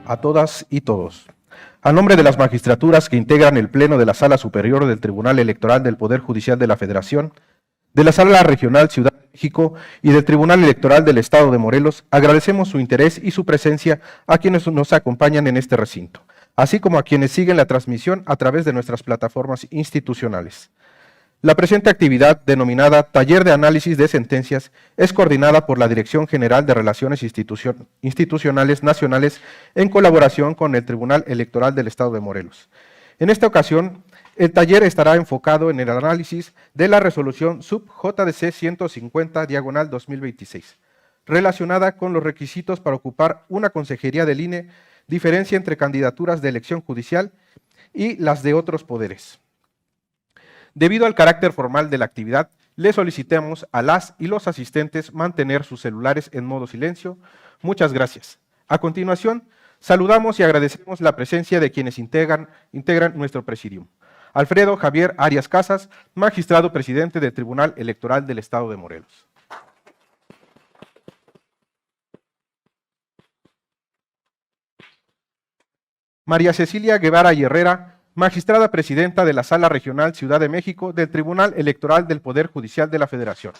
a todas y todos. A nombre de las magistraturas que integran el Pleno de la Sala Superior del Tribunal Electoral del Poder Judicial de la Federación, de la Sala Regional Ciudad de México y del Tribunal Electoral del Estado de Morelos, agradecemos su interés y su presencia a quienes nos acompañan en este recinto, así como a quienes siguen la transmisión a través de nuestras plataformas institucionales. La presente actividad, denominada Taller de Análisis de Sentencias, es coordinada por la Dirección General de Relaciones Institucionales Nacionales en colaboración con el Tribunal Electoral del Estado de Morelos. En esta ocasión, el taller estará enfocado en el análisis de la resolución sub-JDC 150/2026, relacionada con los requisitos para ocupar una consejería del INE, diferencia entre candidaturas de elección judicial y las de otros poderes. Debido al carácter formal de la actividad, le solicitamos a las y los asistentes mantener sus celulares en modo silencio. Muchas gracias. A continuación, saludamos y agradecemos la presencia de quienes integran nuestro presidium. Alfredo Javier Arias Casas, magistrado presidente del Tribunal Electoral del Estado de Morelos. María Cecilia Guevara y Herrera, magistrada presidenta de la Sala Regional Ciudad de México del Tribunal Electoral del Poder Judicial de la Federación.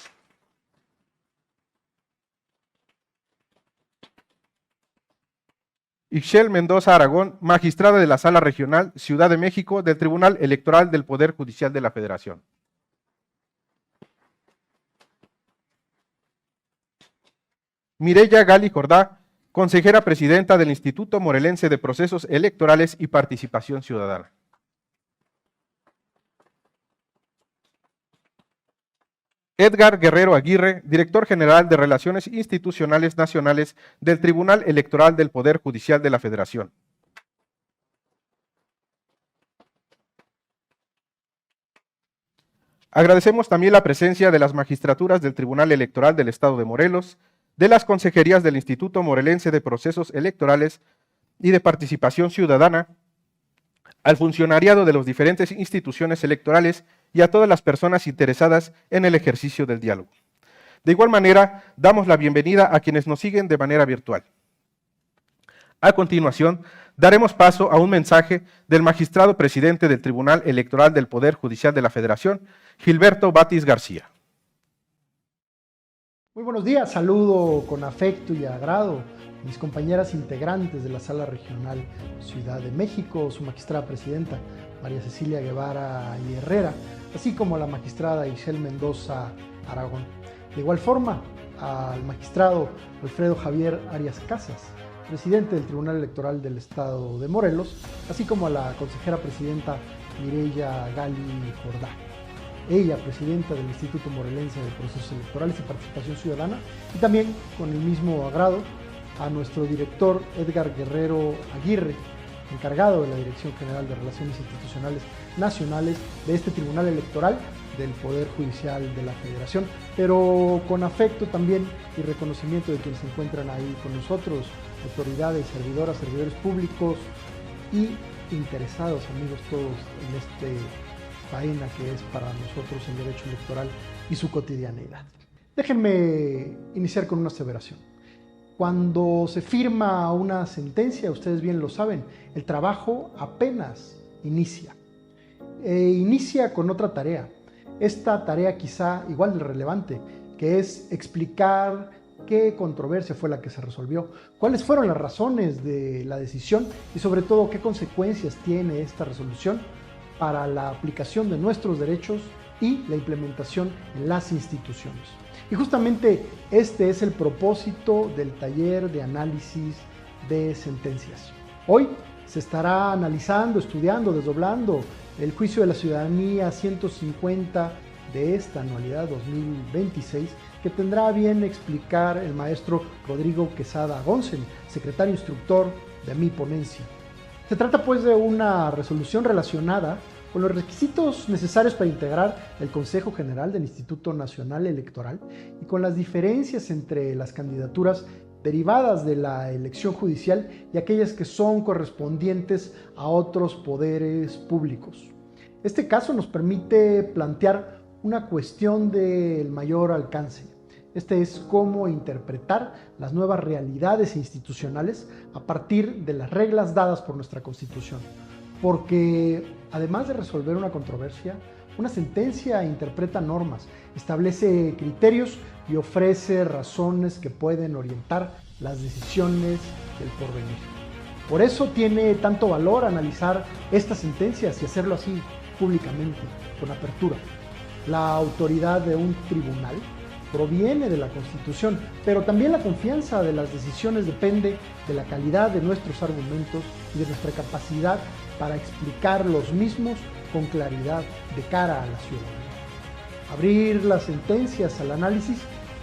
Ixchel Mendoza Aragón, magistrada de la Sala Regional Ciudad de México del Tribunal Electoral del Poder Judicial de la Federación. Mireya Gali Jordá, consejera presidenta del Instituto Morelense de Procesos Electorales y Participación Ciudadana. Edgar Guerrero Aguirre, director general de Relaciones Institucionales Nacionales del Tribunal Electoral del Poder Judicial de la Federación. Agradecemos también la presencia de las magistraturas del Tribunal Electoral del Estado de Morelos, de las consejerías del Instituto Morelense de Procesos Electorales y de Participación Ciudadana, al funcionariado de las diferentes instituciones electorales y a todas las personas interesadas en el ejercicio del diálogo. De igual manera, damos la bienvenida a quienes nos siguen de manera virtual. A continuación, daremos paso a un mensaje del magistrado presidente del Tribunal Electoral del Poder Judicial de la Federación, Gilberto Batis García. Muy buenos días, saludo con afecto y agrado a mis compañeras integrantes de la Sala Regional Ciudad de México, su magistrada presidenta María Cecilia Guevara y Herrera, así como a la magistrada Ixchel Mendoza Aragón. De igual forma, al magistrado Alfredo Javier Arias Casas, presidente del Tribunal Electoral del Estado de Morelos, así como a la consejera presidenta Mireya Gali Jordá, ella presidenta del Instituto Morelense de Procesos Electorales y Participación Ciudadana, y también con el mismo agrado a nuestro director Edgar Guerrero Aguirre, encargado de la Dirección General de Relaciones Institucionales Nacionales de este Tribunal Electoral del Poder Judicial de la Federación, pero con afecto también y reconocimiento de quienes se encuentran ahí con nosotros, autoridades, servidoras, servidores públicos y interesados, amigos todos, en este faena que es para nosotros el derecho electoral y su cotidianeidad. Déjenme iniciar con una aseveración. Cuando se firma una sentencia, ustedes bien lo saben, el trabajo apenas inicia. Inicia con otra tarea. Esta tarea quizá igual de relevante, que es explicar qué controversia fue la que se resolvió, cuáles fueron las razones de la decisión y sobre todo qué consecuencias tiene esta resolución para la aplicación de nuestros derechos y la implementación en las instituciones. Y justamente este es el propósito del taller de análisis de sentencias. Hoy se estará analizando, estudiando, desdoblando el juicio de la ciudadanía 150 de esta anualidad 2026, que tendrá a bien explicar el maestro Rodrigo Quesada Gonsen, secretario instructor de mi ponencia. Se trata pues de una resolución relacionada con los requisitos necesarios para integrar el Consejo General del Instituto Nacional Electoral y con las diferencias entre las candidaturas derivadas de la elección judicial y aquellas que son correspondientes a otros poderes públicos. Este caso nos permite plantear una cuestión del mayor alcance. Este es cómo interpretar las nuevas realidades institucionales a partir de las reglas dadas por nuestra Constitución. Porque además de resolver una controversia, una sentencia interpreta normas, establece criterios y ofrece razones que pueden orientar las decisiones del porvenir. Por eso tiene tanto valor analizar estas sentencias y hacerlo así, públicamente, con apertura. La autoridad de un tribunal proviene de la Constitución, pero también la confianza de las decisiones depende de la calidad de nuestros argumentos y de nuestra capacidad para explicar los mismos con claridad de cara a la ciudadanía. Abrir las sentencias al análisis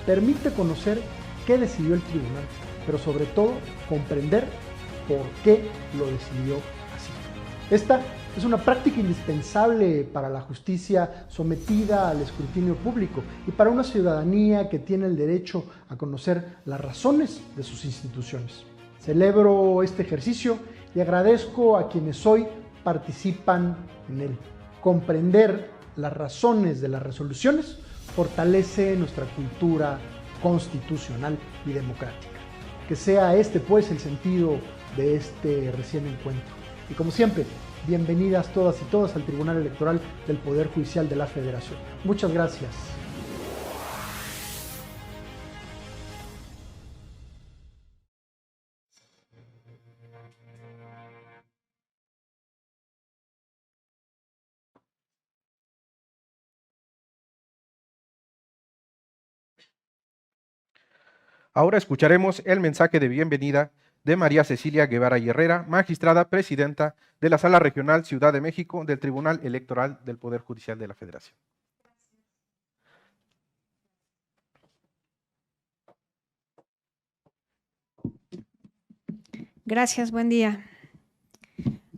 permite conocer qué decidió el tribunal, pero sobre todo comprender por qué lo decidió así. Esta es una práctica indispensable para la justicia sometida al escrutinio público y para una ciudadanía que tiene el derecho a conocer las razones de sus instituciones. Celebro este ejercicio y agradezco a quienes hoy participan en él. Comprender las razones de las resoluciones fortalece nuestra cultura constitucional y democrática. Que sea este, pues, el sentido de este recién encuentro. Y como siempre, bienvenidas todas y todos al Tribunal Electoral del Poder Judicial de la Federación. Muchas gracias. Ahora escucharemos el mensaje de bienvenida de María Cecilia Guevara y Herrera, magistrada presidenta de la Sala Regional Ciudad de México del Tribunal Electoral del Poder Judicial de la Federación. Gracias, buen día.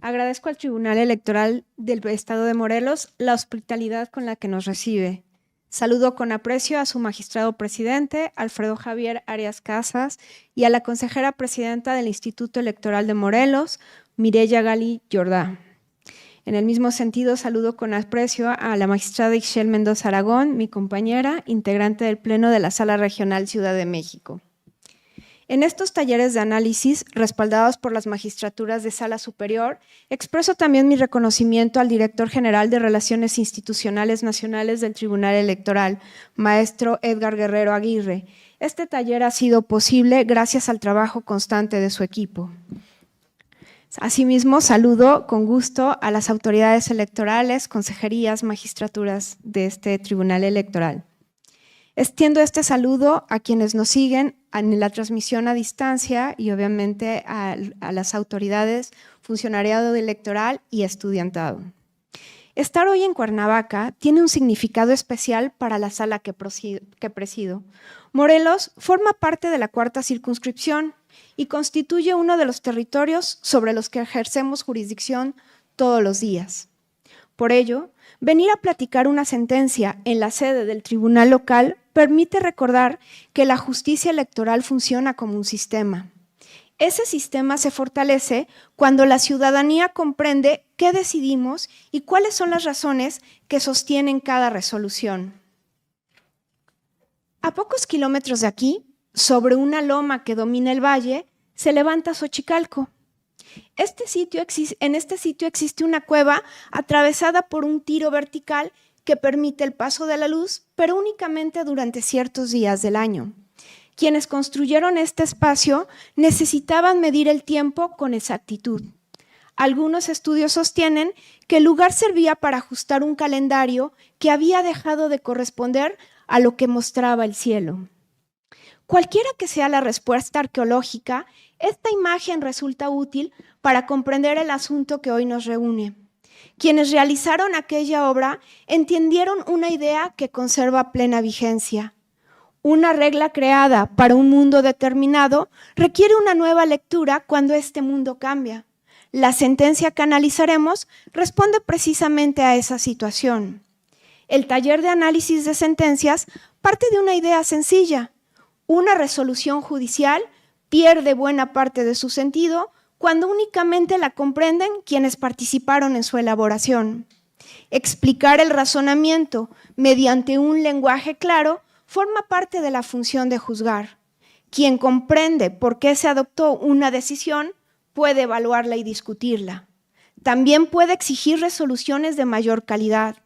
Agradezco al Tribunal Electoral del Estado de Morelos la hospitalidad con la que nos recibe. Saludo con aprecio a su magistrado presidente, Alfredo Javier Arias Casas, y a la consejera presidenta del Instituto Electoral de Morelos, Mireya Gali Jordá. En el mismo sentido, saludo con aprecio a la magistrada Ixchel Mendoza Aragón, mi compañera, integrante del Pleno de la Sala Regional Ciudad de México. En estos talleres de análisis, respaldados por las magistraturas de Sala Superior, expreso también mi reconocimiento al director general de Relaciones Institucionales Nacionales del Tribunal Electoral, maestro Edgar Guerrero Aguirre. Este taller ha sido posible gracias al trabajo constante de su equipo. Asimismo, saludo con gusto a las autoridades electorales, consejerías, magistraturas de este Tribunal Electoral. Extiendo este saludo a quienes nos siguen en la transmisión a distancia y obviamente a las autoridades, funcionariado electoral y estudiantado. Estar hoy en Cuernavaca tiene un significado especial para la sala que presido. Morelos forma parte de la 4ª circunscripción y constituye uno de los territorios sobre los que ejercemos jurisdicción todos los días. Por ello, venir a platicar una sentencia en la sede del tribunal local permite recordar que la justicia electoral funciona como un sistema. Ese sistema se fortalece cuando la ciudadanía comprende qué decidimos y cuáles son las razones que sostienen cada resolución. A pocos kilómetros de aquí, sobre una loma que domina el valle, se levanta Xochicalco. En este sitio existe una cueva atravesada por un tiro vertical que permite el paso de la luz, pero únicamente durante ciertos días del año. Quienes construyeron este espacio necesitaban medir el tiempo con exactitud. Algunos estudios sostienen que el lugar servía para ajustar un calendario que había dejado de corresponder a lo que mostraba el cielo. Cualquiera que sea la respuesta arqueológica, esta imagen resulta útil para comprender el asunto que hoy nos reúne. Quienes realizaron aquella obra entendieron una idea que conserva plena vigencia. Una regla creada para un mundo determinado requiere una nueva lectura cuando este mundo cambia. La sentencia que analizaremos responde precisamente a esa situación. El taller de análisis de sentencias parte de una idea sencilla. Una resolución judicial pierde buena parte de su sentido cuando únicamente la comprenden quienes participaron en su elaboración. Explicar el razonamiento mediante un lenguaje claro forma parte de la función de juzgar. Quien comprende por qué se adoptó una decisión puede evaluarla y discutirla. También puede exigir resoluciones de mayor calidad.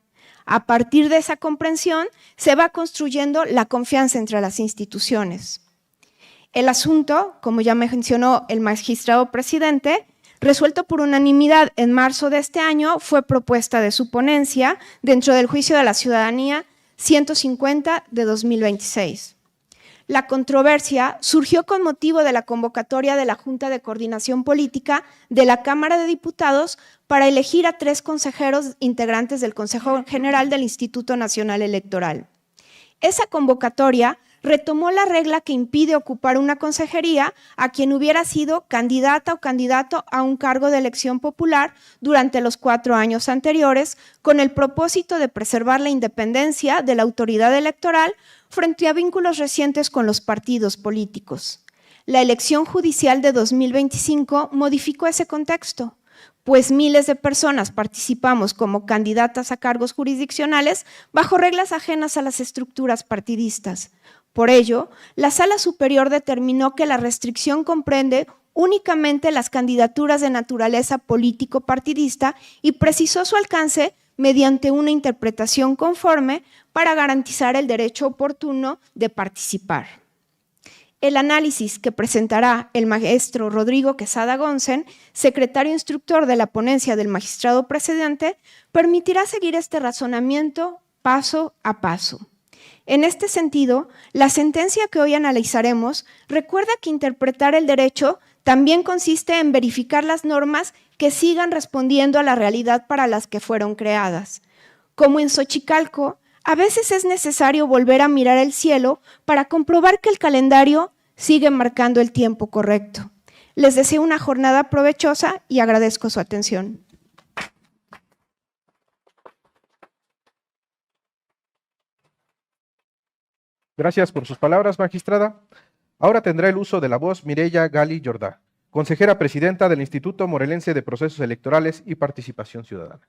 A partir de esa comprensión se va construyendo la confianza entre las instituciones. El asunto, como ya mencionó el magistrado presidente, resuelto por unanimidad en marzo de este año, fue propuesta de su ponencia dentro del Juicio de la Ciudadanía 150 de 2026. La controversia surgió con motivo de la convocatoria de la Junta de Coordinación Política de la Cámara de Diputados para elegir a 3 consejeros integrantes del Consejo General del Instituto Nacional Electoral. Esa convocatoria retomó la regla que impide ocupar una consejería a quien hubiera sido candidata o candidato a un cargo de elección popular durante los 4 años anteriores, con el propósito de preservar la independencia de la autoridad electoral frente a vínculos recientes con los partidos políticos. La elección judicial de 2025 modificó ese contexto, pues miles de personas participamos como candidatas a cargos jurisdiccionales bajo reglas ajenas a las estructuras partidistas. Por ello, la Sala Superior determinó que la restricción comprende únicamente las candidaturas de naturaleza político-partidista y precisó su alcance mediante una interpretación conforme para garantizar el derecho oportuno de participar. El análisis que presentará el maestro Rodrigo Quesada Gonsen, secretario instructor de la ponencia del magistrado presidente, permitirá seguir este razonamiento paso a paso. En este sentido, la sentencia que hoy analizaremos recuerda que interpretar el derecho también consiste en verificar las normas que sigan respondiendo a la realidad para las que fueron creadas. Como en Xochicalco, a veces es necesario volver a mirar el cielo para comprobar que el calendario sigue marcando el tiempo correcto. Les deseo una jornada provechosa y agradezco su atención. Gracias por sus palabras, magistrada. Ahora tendrá el uso de la voz Mireya Gali Jordá, consejera presidenta del Instituto Morelense de Procesos Electorales y Participación Ciudadana.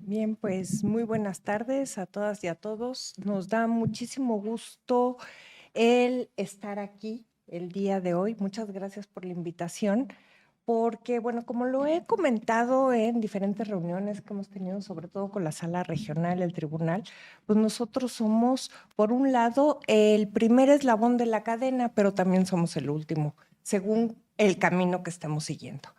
Bien, pues muy buenas tardes a todas y a todos. Nos da muchísimo gusto el estar aquí el día de hoy. Muchas gracias por la invitación, porque, bueno, como lo he comentado en diferentes reuniones que hemos tenido, sobre todo con la Sala Regional, el Tribunal, pues nosotros somos, por un lado, el primer eslabón de la cadena, pero también somos el último, según el camino que estamos siguiendo.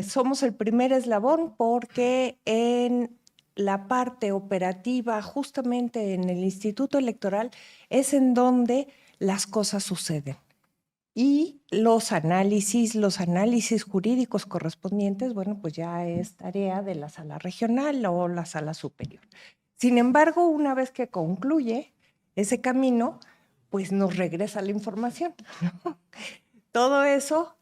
Somos el primer eslabón porque en la parte operativa, justamente en el Instituto Electoral, es en donde las cosas suceden. Y los análisis jurídicos correspondientes, bueno, pues ya es tarea de la Sala Regional o la Sala Superior. Sin embargo, una vez que concluye ese camino, pues nos regresa la información, ¿no? Todo eso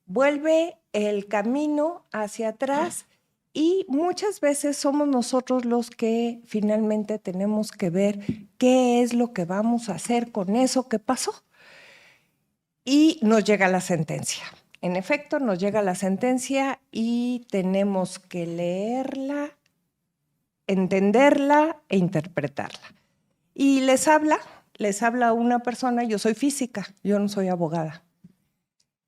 vuelve el camino hacia atrás y muchas veces somos nosotros los que finalmente tenemos que ver qué es lo que vamos a hacer con eso que pasó. Y nos llega la sentencia. En efecto, nos llega la sentencia y tenemos que leerla, entenderla e interpretarla. Y les habla una persona, yo soy física, yo no soy abogada.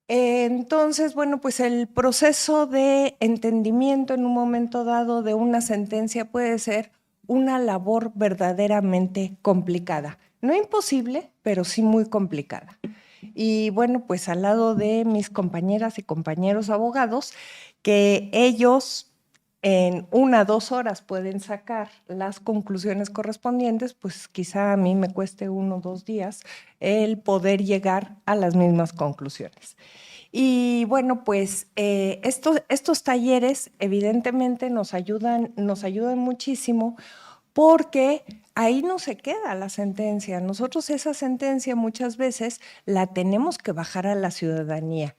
Entonces, bueno, pues el proceso de entendimiento en un momento dado de una sentencia puede ser una labor verdaderamente complicada. No imposible, pero sí muy complicada. Y bueno, pues al lado de mis compañeras y compañeros abogados, que ellos en 1 o 2 horas pueden sacar las conclusiones correspondientes, pues quizá a mí me cueste 1 o 2 días el poder llegar a las mismas conclusiones. Y bueno, pues estos talleres evidentemente nos ayudan muchísimo porque ahí no se queda la sentencia. Nosotros esa sentencia muchas veces la tenemos que bajar a la ciudadanía.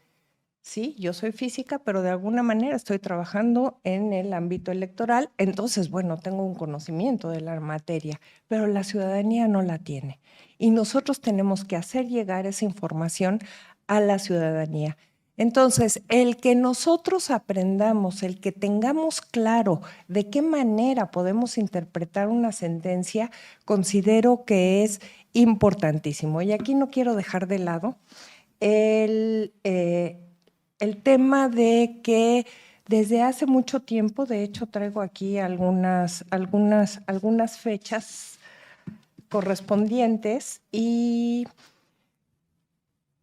Sí, yo soy física, pero de alguna manera estoy trabajando en el ámbito electoral, entonces, bueno, tengo un conocimiento de la materia, pero la ciudadanía no la tiene. Y nosotros tenemos que hacer llegar esa información a la ciudadanía. Entonces, el que nosotros aprendamos, el que tengamos claro de qué manera podemos interpretar una sentencia, considero que es importantísimo. Y aquí no quiero dejar de lado el tema de que desde hace mucho tiempo, de hecho traigo aquí algunas fechas correspondientes y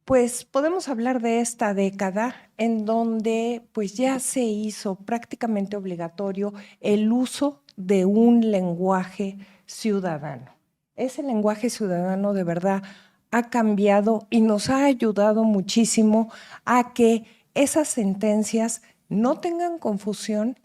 pues podemos hablar de esta década en donde pues ya se hizo prácticamente obligatorio el uso de un lenguaje ciudadano. Ese lenguaje ciudadano de verdad ha cambiado y nos ha ayudado muchísimo a que esas sentencias no tengan confusión,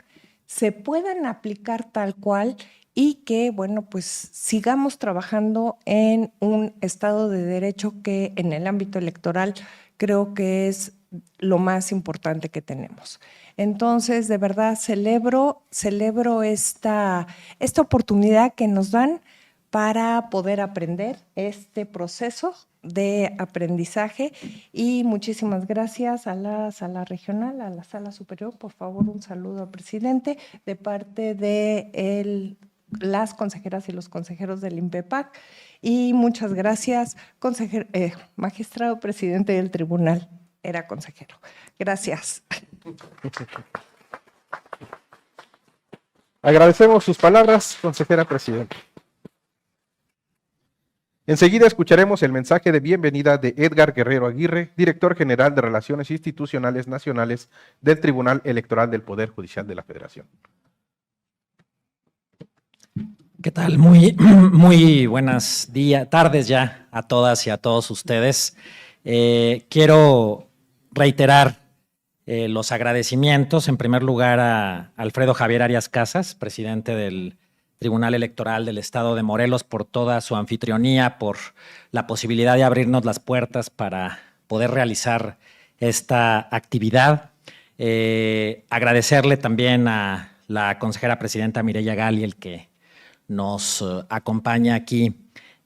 se puedan aplicar tal cual y que, bueno, pues sigamos trabajando en un Estado de Derecho que en el ámbito electoral creo que es lo más importante que tenemos. Entonces, de verdad, celebro esta oportunidad que nos dan para poder aprender este proceso de aprendizaje y muchísimas gracias a la Sala Regional, a la Sala Superior. Por favor, un saludo al presidente de parte de las consejeras y los consejeros del INPEPAC y muchas gracias, magistrado presidente del tribunal, era consejero. Gracias. Agradecemos sus palabras, consejera presidenta. Enseguida escucharemos el mensaje de bienvenida de Edgar Guerrero Aguirre, director general de Relaciones Institucionales Nacionales del Tribunal Electoral del Poder Judicial de la Federación. ¿Qué tal? Muy buenas tardes ya a todas y a todos ustedes. Quiero reiterar los agradecimientos, en primer lugar, a Alfredo Javier Arias Casas, presidente del Tribunal Electoral del Estado de Morelos, por toda su anfitrionía, por la posibilidad de abrirnos las puertas para poder realizar esta actividad. Agradecerle también a la consejera presidenta Mireya Gali, el que nos acompaña aquí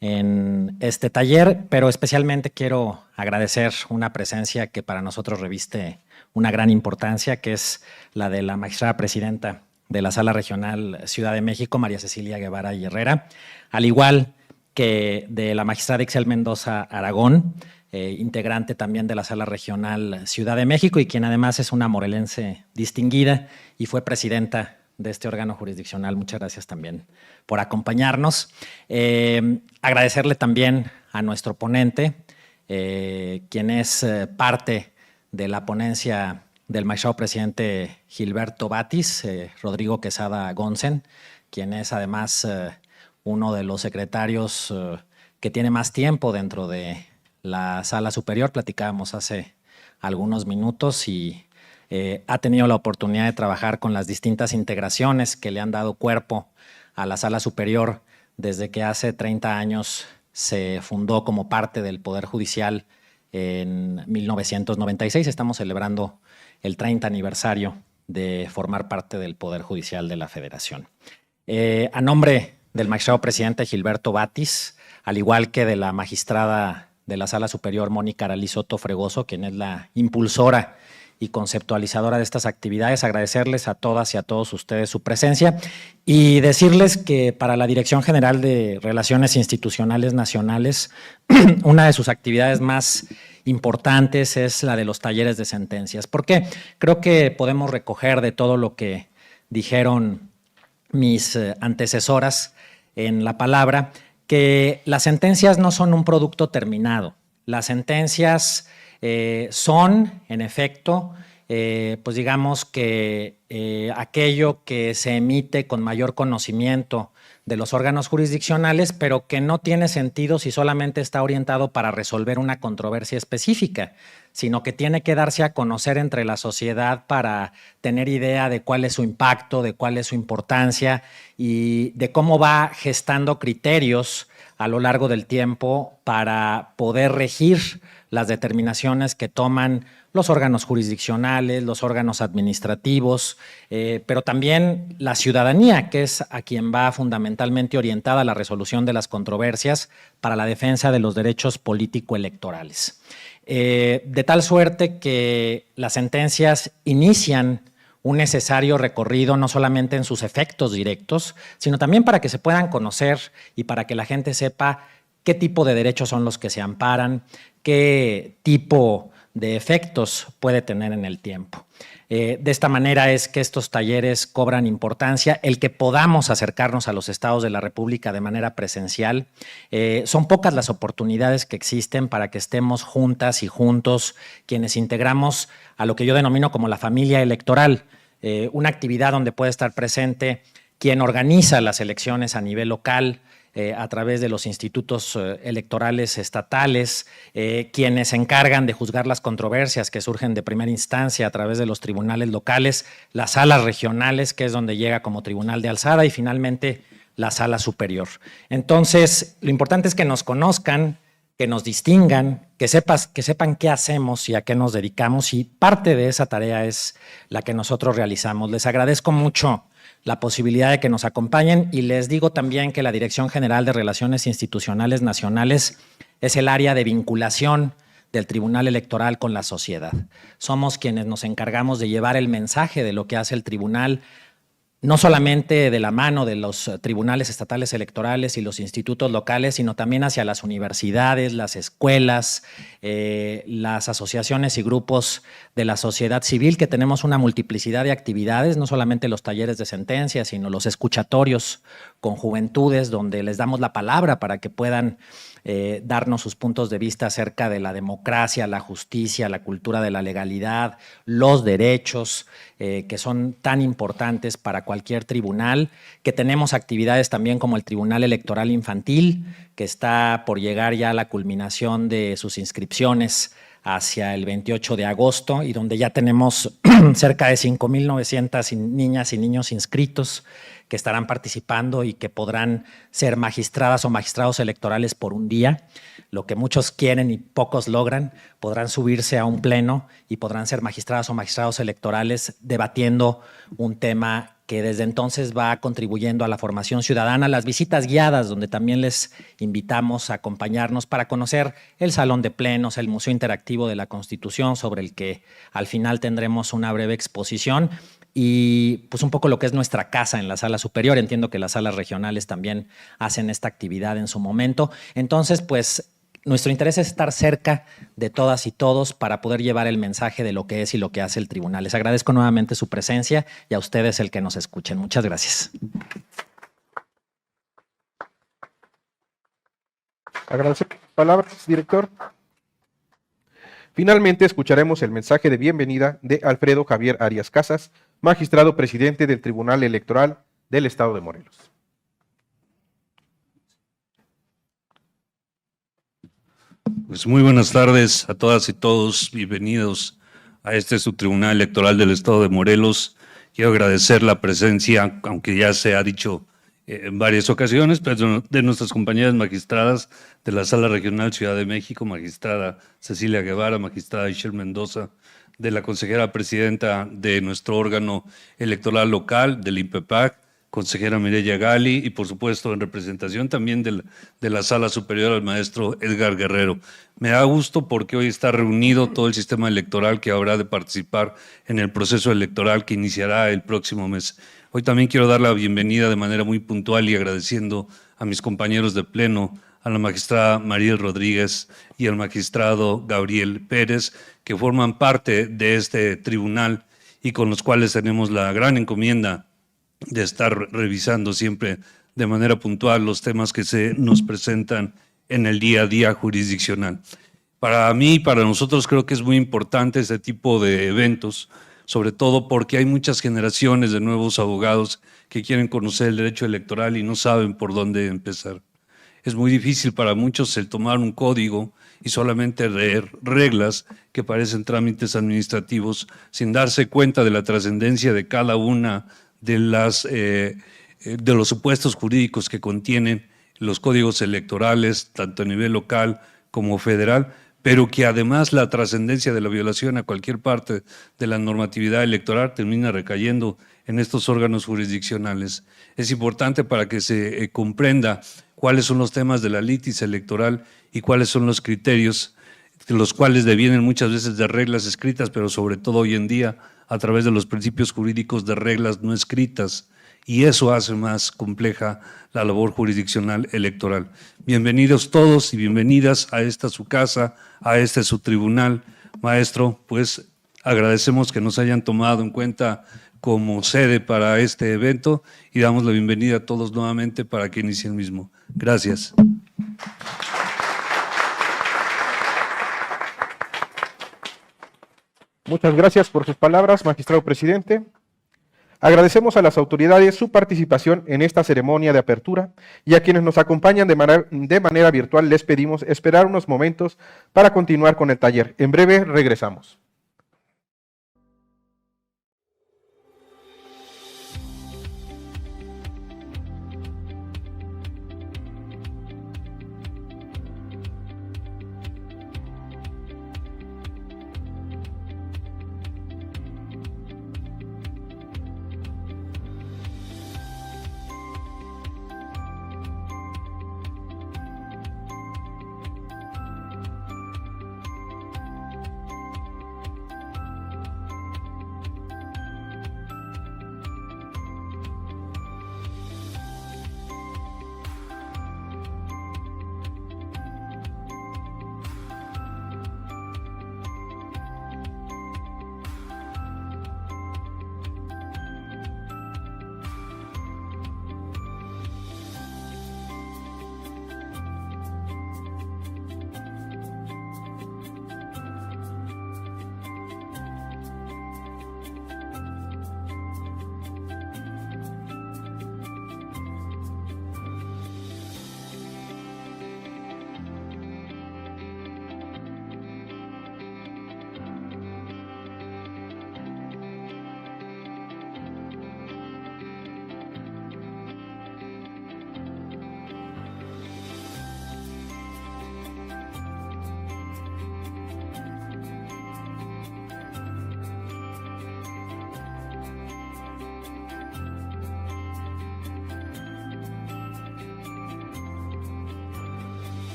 en este taller, pero especialmente quiero agradecer una presencia que para nosotros reviste una gran importancia, que es la de la magistrada presidenta de la Sala Regional Ciudad de México, María Cecilia Guevara y Herrera, al igual que de la magistrada Ixel Mendoza Aragón, integrante también de la Sala Regional Ciudad de México y quien además es una morelense distinguida y fue presidenta de este órgano jurisdiccional. Muchas gracias también por acompañarnos. Agradecerle también a nuestro ponente, quien es parte de la ponencia del magistrado presidente Gilberto Batis, Rodrigo Quesada Gonsen, quien es además uno de los secretarios que tiene más tiempo dentro de la Sala Superior. Platicábamos hace algunos minutos y ha tenido la oportunidad de trabajar con las distintas integraciones que le han dado cuerpo a la Sala Superior desde que hace 30 años se fundó como parte del Poder Judicial en 1996. Estamos celebrando el 30 aniversario de formar parte del Poder Judicial de la Federación. A nombre del magistrado presidente Gilberto Batis, al igual que de la magistrada de la Sala Superior Mónica Aralí Soto Fregoso, quien es la impulsora y conceptualizadora de estas actividades, agradecerles a todas y a todos ustedes su presencia y decirles que para la Dirección General de Relaciones Institucionales Nacionales, una de sus actividades más importantes es la de los talleres de sentencias. ¿Por qué? Creo que podemos recoger de todo lo que dijeron mis antecesoras en la palabra, que las sentencias no son un producto terminado. Las sentencias son, en efecto, pues digamos que aquello que se emite con mayor conocimiento de los órganos jurisdiccionales, pero que no tiene sentido si solamente está orientado para resolver una controversia específica, sino que tiene que darse a conocer entre la sociedad para tener idea de cuál es su impacto, de cuál es su importancia y de cómo va gestando criterios a lo largo del tiempo para poder regir las determinaciones que toman los órganos jurisdiccionales, los órganos administrativos, pero también la ciudadanía, que es a quien va fundamentalmente orientada la resolución de las controversias para la defensa de los derechos político-electorales. de tal suerte que las sentencias inician un necesario recorrido no solamente en sus efectos directos, sino también para que se puedan conocer y para que la gente sepa qué tipo de derechos son los que se amparan, qué tipo de efectos puede tener en el tiempo. De esta manera es que estos talleres cobran importancia, el que podamos acercarnos a los estados de la República de manera presencial. Son pocas las oportunidades que existen para que estemos juntas y juntos quienes integramos a lo que yo denomino como la familia electoral, una actividad donde puede estar presente quien organiza las elecciones a nivel local, a través de los institutos electorales estatales, quienes se encargan de juzgar las controversias que surgen de primera instancia a través de los tribunales locales, las salas regionales, que es donde llega como tribunal de alzada, y finalmente la sala superior. Entonces, lo importante es que nos conozcan, que nos distingan, que sepan qué hacemos y a qué nos dedicamos, y parte de esa tarea es la que nosotros realizamos. Les agradezco mucho la posibilidad de que nos acompañen y les digo también que la Dirección General de Relaciones Institucionales Nacionales es el área de vinculación del Tribunal Electoral con la sociedad. Somos quienes nos encargamos de llevar el mensaje de lo que hace el tribunal, no solamente de la mano de los tribunales estatales electorales y los institutos locales, sino también hacia las universidades, las escuelas, las asociaciones y grupos de la sociedad civil, que tenemos una multiplicidad de actividades, no solamente los talleres de sentencia, sino los escuchatorios con juventudes, donde les damos la palabra para que puedan darnos sus puntos de vista acerca de la democracia, la justicia, la cultura de la legalidad, los derechos, que son tan importantes para cualquier tribunal, que tenemos actividades también como el Tribunal Electoral Infantil, que está por llegar ya a la culminación de sus inscripciones hacia el 28 de agosto y donde ya tenemos cerca de 5,900 niñas y niños inscritos que estarán participando y que podrán ser magistradas o magistrados electorales por un día, lo que muchos quieren y pocos logran. Podrán subirse a un pleno y podrán ser magistradas o magistrados electorales debatiendo un tema que desde entonces va contribuyendo a la formación ciudadana, las visitas guiadas, donde también les invitamos a acompañarnos para conocer el Salón de Plenos, el Museo Interactivo de la Constitución, sobre el que al final tendremos una breve exposición, y pues un poco lo que es nuestra casa en la sala superior. Entiendo que las salas regionales también hacen esta actividad en su momento. Entonces, pues nuestro interés es estar cerca de todas y todos para poder llevar el mensaje de lo que es y lo que hace el tribunal. Les agradezco nuevamente su presencia y a ustedes el que nos escuchen. Muchas gracias. Agradecemos las palabras, director. Finalmente, escucharemos el mensaje de bienvenida de Alfredo Javier Arias Casas, magistrado presidente del Tribunal Electoral del Estado de Morelos. Pues muy buenas tardes a todas y todos, bienvenidos a este su Tribunal Electoral del Estado de Morelos. Quiero agradecer la presencia, aunque ya se ha dicho en varias ocasiones, pero de nuestras compañeras magistradas de la Sala Regional Ciudad de México, magistrada Cecilia Guevara, magistrada Ishel Mendoza, de la consejera presidenta de nuestro órgano electoral local, del INPEPAC, consejera Mireya Gali, y por supuesto en representación también de la Sala Superior al maestro Edgar Guerrero. Me da gusto porque hoy está reunido todo el sistema electoral que habrá de participar en el proceso electoral que iniciará el próximo mes. Hoy también quiero dar la bienvenida de manera muy puntual y agradeciendo a mis compañeros de pleno, a la magistrada Mariel Rodríguez y al magistrado Gabriel Pérez, que forman parte de este tribunal y con los cuales tenemos la gran encomienda de estar revisando siempre de manera puntual los temas que se nos presentan en el día a día jurisdiccional. Para mí y para nosotros creo que es muy importante este tipo de eventos, sobre todo porque hay muchas generaciones de nuevos abogados que quieren conocer el derecho electoral y no saben por dónde empezar. Es muy difícil para muchos el tomar un código y solamente leer reglas que parecen trámites administrativos sin darse cuenta de la trascendencia de cada una de los supuestos jurídicos que contienen los códigos electorales, tanto a nivel local como federal, pero que además la trascendencia de la violación a cualquier parte de la normatividad electoral termina recayendo en estos órganos jurisdiccionales. Es importante para que se comprenda cuáles son los temas de la litis electoral y cuáles son los criterios de los cuales devienen muchas veces de reglas escritas, pero sobre todo hoy en día a través de los principios jurídicos de reglas no escritas, y eso hace más compleja la labor jurisdiccional electoral. Bienvenidos todos y bienvenidas a esta su casa, a este su tribunal. Maestro, pues agradecemos que nos hayan tomado en cuenta como sede para este evento y damos la bienvenida a todos nuevamente para que inicie el mismo. Gracias. Muchas gracias por sus palabras, magistrado presidente. Agradecemos a las autoridades su participación en esta ceremonia de apertura y a quienes nos acompañan de manera virtual les pedimos esperar unos momentos para continuar con el taller. En breve regresamos.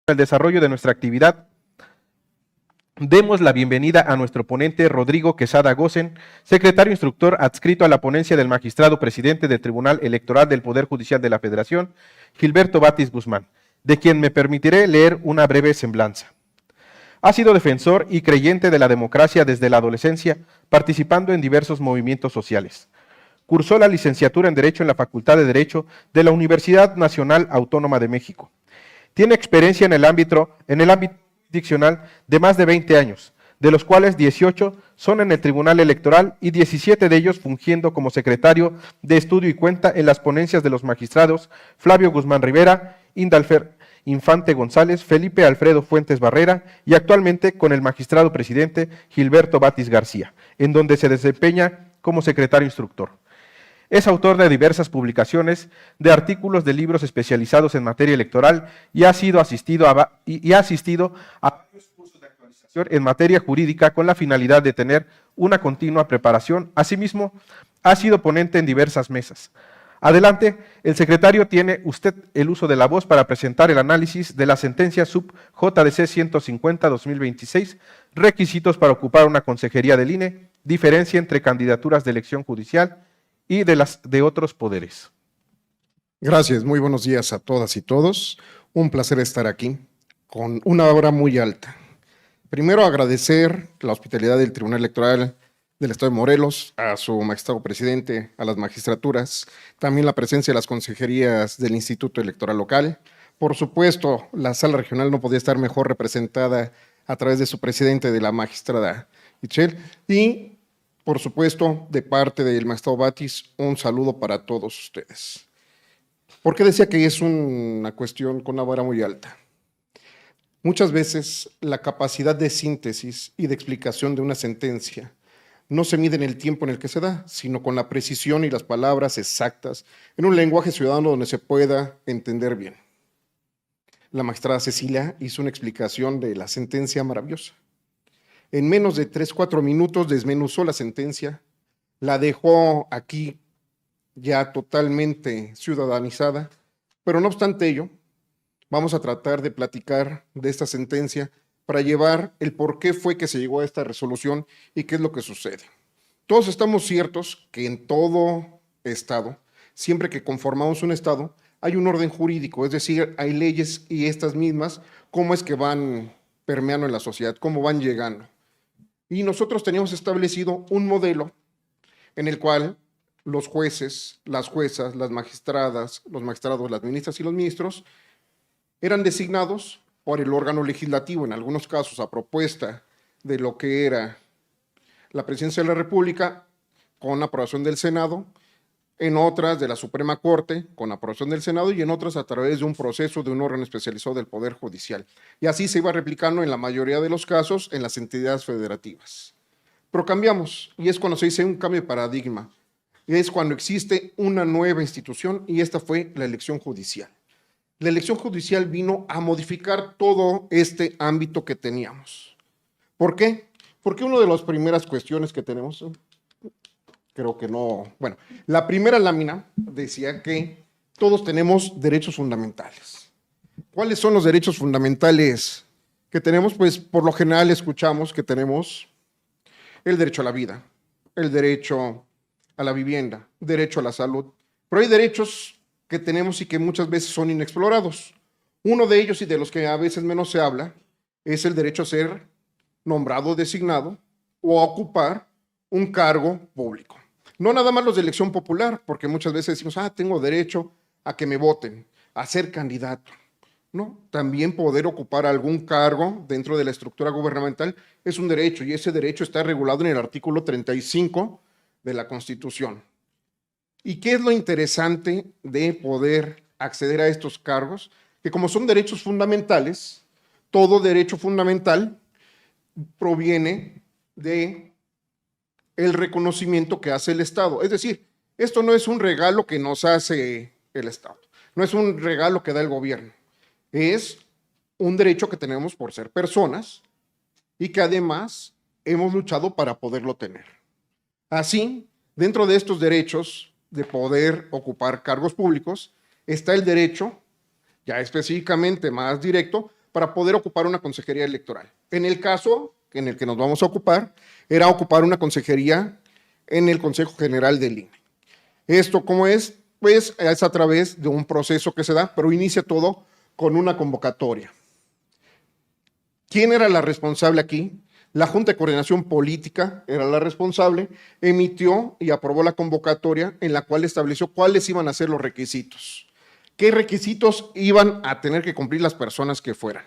el desarrollo de nuestra actividad, demos la bienvenida a nuestro ponente Rodrigo Quesada Gosen, secretario instructor adscrito a la ponencia del magistrado presidente del Tribunal Electoral del Poder Judicial de la Federación, Gilberto Batis Guzmán, de quien me permitiré leer una breve semblanza. Ha sido defensor y creyente de la democracia desde la adolescencia, participando en diversos movimientos sociales. Cursó la licenciatura en Derecho en la Facultad de Derecho de la Universidad Nacional Autónoma de México. Tiene experiencia en el ámbito jurisdiccional de más de 20 años, de los cuales 18 son en el Tribunal Electoral y 17 de ellos fungiendo como secretario de estudio y cuenta en las ponencias de los magistrados Flavio Guzmán Rivera, Indalfer Infante González, Felipe Alfredo Fuentes Barrera y actualmente con el magistrado presidente Gilberto Batis García, en donde se desempeña como secretario instructor. Es autor de diversas publicaciones, de artículos de libros especializados en materia electoral y ha asistido a varios cursos de actualización en materia jurídica con la finalidad de tener una continua preparación. Asimismo, ha sido ponente en diversas mesas. Adelante, el secretario tiene usted el uso de la voz para presentar el análisis de la sentencia sub JDC 150-2026, requisitos para ocupar una consejería del INE, diferencia entre candidaturas de elección judicial y de otros poderes. Gracias, muy buenos días a todas y todos. Un placer estar aquí con una hora muy alta. Primero agradecer la hospitalidad del Tribunal Electoral del Estado de Morelos, a su magistrado presidente, a las magistraturas, también la presencia de las consejerías del Instituto Electoral Local. Por supuesto, la sala regional no podía estar mejor representada a través de su presidente, de la magistrada Itzel, y por supuesto, de parte del magistrado Batis, un saludo para todos ustedes. ¿Por qué decía que es una cuestión con una vara muy alta? Muchas veces la capacidad de síntesis y de explicación de una sentencia no se mide en el tiempo en el que se da, sino con la precisión y las palabras exactas en un lenguaje ciudadano donde se pueda entender bien. La magistrada Cecilia hizo una explicación de la sentencia maravillosa. En menos de 3-4 minutos desmenuzó la sentencia, la dejó aquí ya totalmente ciudadanizada, pero no obstante ello, vamos a tratar de platicar de esta sentencia para llevar el por qué fue que se llegó a esta resolución y qué es lo que sucede. Todos estamos ciertos que en todo estado, siempre que conformamos un estado, hay un orden jurídico, es decir, hay leyes y estas mismas, cómo es que van permeando en la sociedad, cómo van llegando. Y nosotros teníamos establecido un modelo en el cual los jueces, las juezas, las magistradas, los magistrados, las ministras y los ministros eran designados por el órgano legislativo, en algunos casos a propuesta de lo que era la Presidencia de la República, con aprobación del Senado, en otras de la Suprema Corte, con aprobación del Senado, y en otras a través de un proceso de un órgano especializado del Poder Judicial. Y así se iba replicando en la mayoría de los casos en las entidades federativas. Pero cambiamos, y es cuando se dice un cambio de paradigma, es cuando existe una nueva institución, y esta fue la elección judicial. La elección judicial vino a modificar todo este ámbito que teníamos. ¿Por qué? Porque una de las primeras cuestiones que tenemos, creo que no, bueno, la primera lámina decía que todos tenemos derechos fundamentales. ¿Cuáles son los derechos fundamentales que tenemos? Pues por lo general escuchamos que tenemos el derecho a la vida, el derecho a la vivienda, derecho a la salud, pero hay derechos que tenemos y que muchas veces son inexplorados. Uno de ellos, y de los que a veces menos se habla, es el derecho a ser nombrado, designado o a ocupar un cargo público. No nada más los de elección popular, porque muchas veces decimos, tengo derecho a que me voten, a ser candidato. No, también poder ocupar algún cargo dentro de la estructura gubernamental es un derecho, y ese derecho está regulado en el artículo 35 de la Constitución. ¿Y qué es lo interesante de poder acceder a estos cargos? Que como son derechos fundamentales, todo derecho fundamental proviene de el reconocimiento que hace el Estado. Es decir, esto no es un regalo que nos hace el Estado, no es un regalo que da el gobierno, es un derecho que tenemos por ser personas y que además hemos luchado para poderlo tener. Así, dentro de estos derechos de poder ocupar cargos públicos, está el derecho, ya específicamente más directo, para poder ocupar una consejería electoral. En el caso en el que nos vamos a ocupar, era ocupar una consejería en el Consejo General del INE. ¿Esto cómo es? Pues es a través de un proceso que se da, pero inicia todo con una convocatoria. ¿Quién era la responsable aquí? La Junta de Coordinación Política era la responsable, emitió y aprobó la convocatoria en la cual estableció cuáles iban a ser los requisitos. ¿Qué requisitos iban a tener que cumplir las personas que fueran?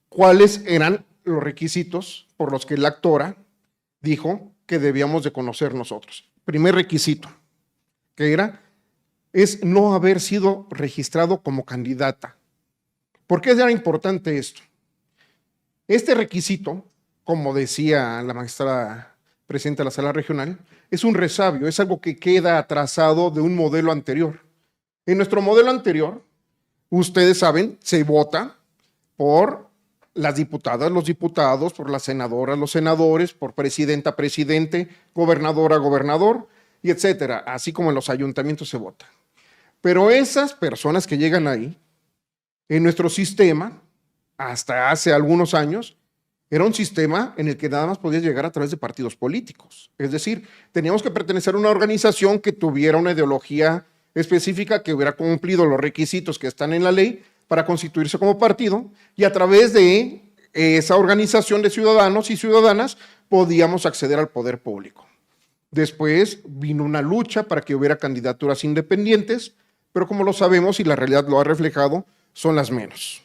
¿Cuáles eran los requisitos por los que la actora dijo que debíamos de conocer nosotros? Primer requisito, que es no haber sido registrado como candidata. ¿Por qué era importante esto? Este requisito, como decía la magistrada presidenta de la Sala Regional, es un resabio, es algo que queda atrasado de un modelo anterior. En nuestro modelo anterior, ustedes saben, se vota por las diputadas, los diputados, por las senadoras, los senadores, por presidenta, presidente, gobernadora, gobernador, y etcétera, así como en los ayuntamientos se vota. Pero esas personas que llegan ahí, en nuestro sistema, hasta hace algunos años, era un sistema en el que nada más podías llegar a través de partidos políticos. Es decir, teníamos que pertenecer a una organización que tuviera una ideología específica, que hubiera cumplido los requisitos que están en la ley para constituirse como partido, y a través de esa organización de ciudadanos y ciudadanas podíamos acceder al poder público. Después vino una lucha para que hubiera candidaturas independientes, pero como lo sabemos y la realidad lo ha reflejado, son las menos.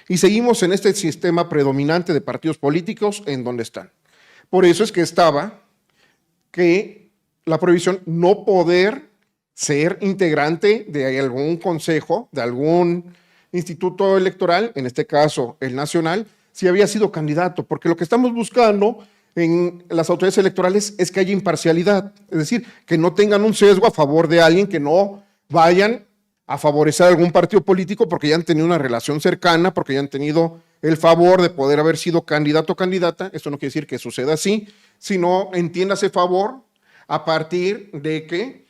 Y seguimos en este sistema predominante de partidos políticos en donde están. Por eso es que estaba que la prohibición no poder ser integrante de algún consejo, de algún instituto electoral, en este caso el nacional, si había sido candidato, porque lo que estamos buscando en las autoridades electorales es que haya imparcialidad, es decir, que no tengan un sesgo a favor de alguien, que no vayan a favorecer a algún partido político porque ya han tenido una relación cercana, porque ya han tenido el favor de poder haber sido candidato o candidata. Esto no quiere decir que suceda así, sino entiéndase favor a partir de que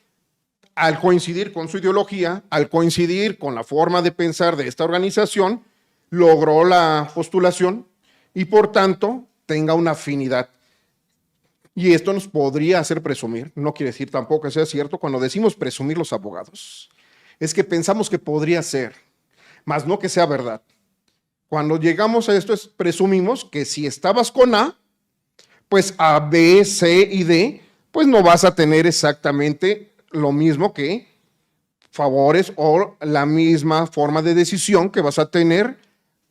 al coincidir con su ideología, al coincidir con la forma de pensar de esta organización, logró la postulación y por tanto tenga una afinidad. Y esto nos podría hacer presumir, no quiere decir tampoco que sea cierto, cuando decimos presumir los abogados, es que pensamos que podría ser, más no que sea verdad. Cuando llegamos a esto, presumimos que si estabas con A, pues A, B, C y D, pues no vas a tener exactamente lo mismo que favores o la misma forma de decisión que vas a tener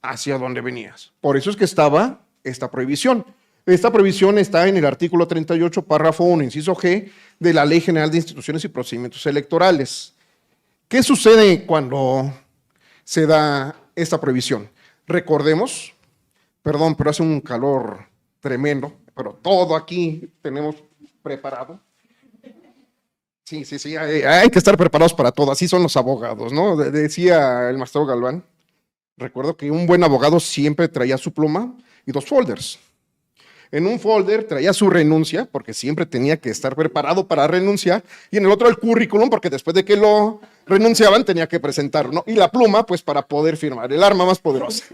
hacia donde venías. Por eso es que estaba esta prohibición. Esta prohibición está en el artículo 38, párrafo 1, inciso G, de la Ley General de Instituciones y Procedimientos Electorales. ¿Qué sucede cuando se da esta prohibición? Recordemos, perdón, pero hace un calor tremendo, pero todo aquí tenemos preparado. Sí, hay que estar preparados para todo, así son los abogados, ¿no? Decía el maestro Galván, recuerdo que un buen abogado siempre traía su pluma y 2 folders. En un folder traía su renuncia, porque siempre tenía que estar preparado para renunciar, y en el otro el currículum, porque después de que lo renunciaban tenía que presentarlo, ¿no? Y la pluma, pues para poder firmar, el arma más poderosa.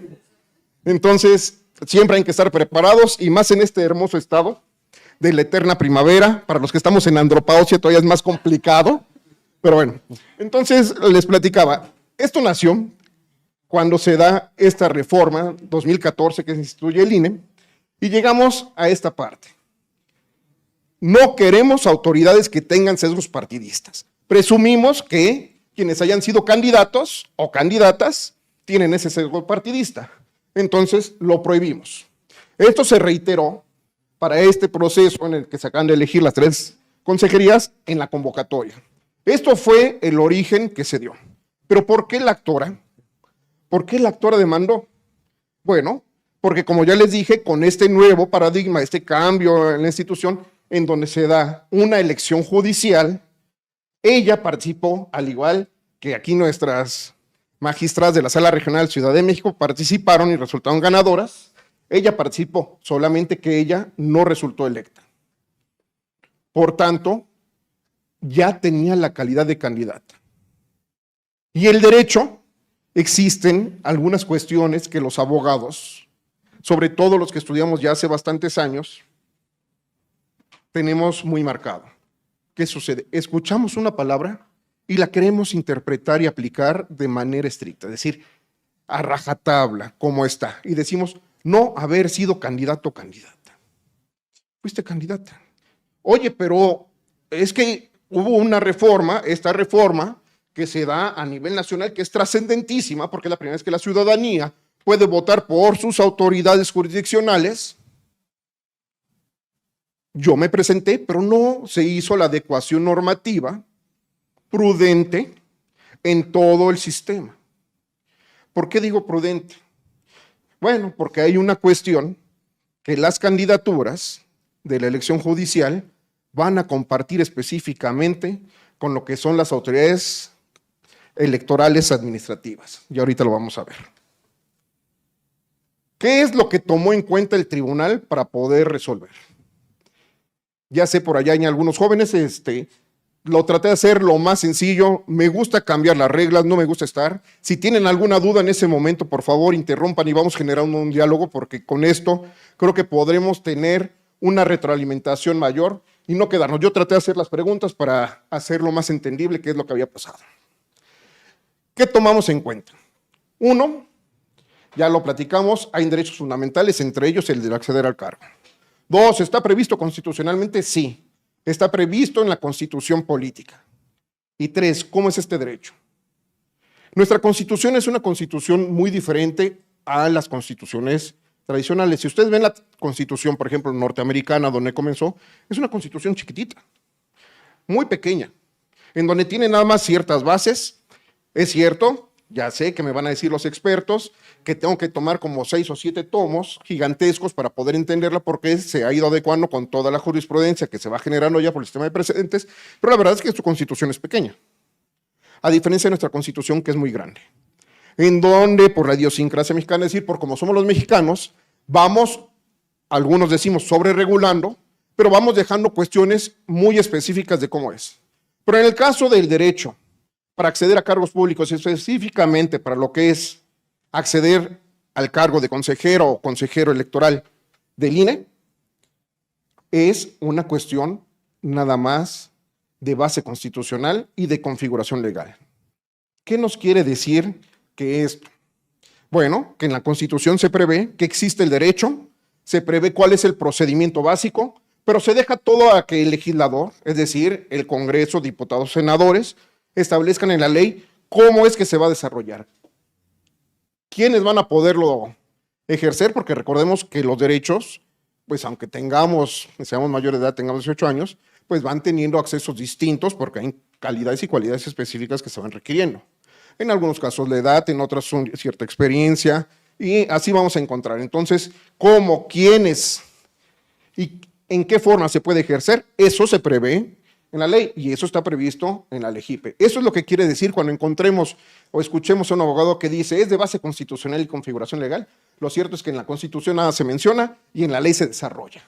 Entonces, siempre hay que estar preparados, y más en este hermoso estado de la eterna primavera. Para los que estamos en andropausia todavía es más complicado, pero bueno. Entonces, les platicaba, esto nació cuando se da esta reforma 2014 que se instituye el INE, y llegamos a esta parte. No queremos autoridades que tengan sesgos partidistas. Presumimos que quienes hayan sido candidatos o candidatas tienen ese sesgo partidista. Entonces lo prohibimos. Esto se reiteró para este proceso en el que se acaban de elegir las 3 consejerías en la convocatoria. Esto fue el origen que se dio. Pero ¿por qué la actora? ¿Por qué la actora demandó? Bueno, porque como ya les dije, con este nuevo paradigma, este cambio en la institución, en donde se da una elección judicial, ella participó, al igual que aquí nuestras magistradas de la Sala Regional Ciudad de México participaron y resultaron ganadoras. Ella participó, solamente que ella no resultó electa. Por tanto, ya tenía la calidad de candidata. Y el derecho existen algunas cuestiones que los abogados, sobre todo los que estudiamos ya hace bastantes años, tenemos muy marcado. ¿Qué sucede? Escuchamos una palabra y la queremos interpretar y aplicar de manera estricta, es decir, a rajatabla, como está, y decimos, no haber sido candidato o candidata. Fuiste candidata. Oye, pero es que hubo una reforma, esta reforma que se da a nivel nacional, que es trascendentísima, porque es la primera vez que la ciudadanía puede votar por sus autoridades jurisdiccionales. Yo me presenté, pero no se hizo la adecuación normativa prudente en todo el sistema. ¿Por qué digo prudente? Bueno, porque hay una cuestión que las candidaturas de la elección judicial van a compartir específicamente con lo que son las autoridades electorales administrativas. Y ahorita lo vamos a ver. ¿Qué es lo que tomó en cuenta el tribunal para poder resolver? Ya sé, por allá hay algunos jóvenes, lo traté de hacer lo más sencillo. Me gusta cambiar las reglas, no me gusta estar. Si tienen alguna duda en ese momento, por favor, interrumpan y vamos generando un diálogo, porque con esto creo que podremos tener una retroalimentación mayor y no quedarnos. Yo traté de hacer las preguntas para hacerlo más entendible qué es lo que había pasado. ¿Qué tomamos en cuenta? Uno, ya lo platicamos, hay derechos fundamentales, entre ellos el de acceder al cargo. Dos, ¿está previsto constitucionalmente? Sí. Está previsto en la Constitución política. Y tres, ¿cómo es este derecho? Nuestra Constitución es una Constitución muy diferente a las constituciones tradicionales. Si ustedes ven la Constitución, por ejemplo, norteamericana, donde comenzó, es una Constitución chiquitita, muy pequeña, en donde tiene nada más ciertas bases. Es cierto, ya sé que me van a decir los expertos que tengo que tomar como 6 o 7 tomos gigantescos para poder entenderla, porque se ha ido adecuando con toda la jurisprudencia que se va generando ya por el sistema de precedentes, pero la verdad es que su Constitución es pequeña, a diferencia de nuestra Constitución, que es muy grande, en donde por la idiosincrasia mexicana, es decir, por como somos los mexicanos, vamos, algunos decimos sobreregulando, pero vamos dejando cuestiones muy específicas de cómo es. Pero en el caso del derecho para acceder a cargos públicos, específicamente para lo que es acceder al cargo de consejero o consejero electoral del INE, es una cuestión nada más de base constitucional y de configuración legal. ¿Qué nos quiere decir que esto? Bueno, que en la Constitución se prevé que existe el derecho, se prevé cuál es el procedimiento básico, pero se deja todo a que el legislador, es decir, el Congreso, diputados, senadores, establezcan en la ley cómo es que se va a desarrollar. ¿Quiénes van a poderlo ejercer? Porque recordemos que los derechos, pues aunque seamos mayores de edad, tengamos 18 años, pues van teniendo accesos distintos porque hay calidades y cualidades específicas que se van requiriendo. En algunos casos la edad, en otros son cierta experiencia, y así vamos a encontrar. Entonces, ¿cómo, quiénes y en qué forma se puede ejercer? Eso se prevé en la ley, y eso está previsto en la LEGIPE. Eso es lo que quiere decir cuando encontremos o escuchemos a un abogado que dice es de base constitucional y configuración legal. Lo cierto es que en la Constitución nada se menciona y en la ley se desarrolla.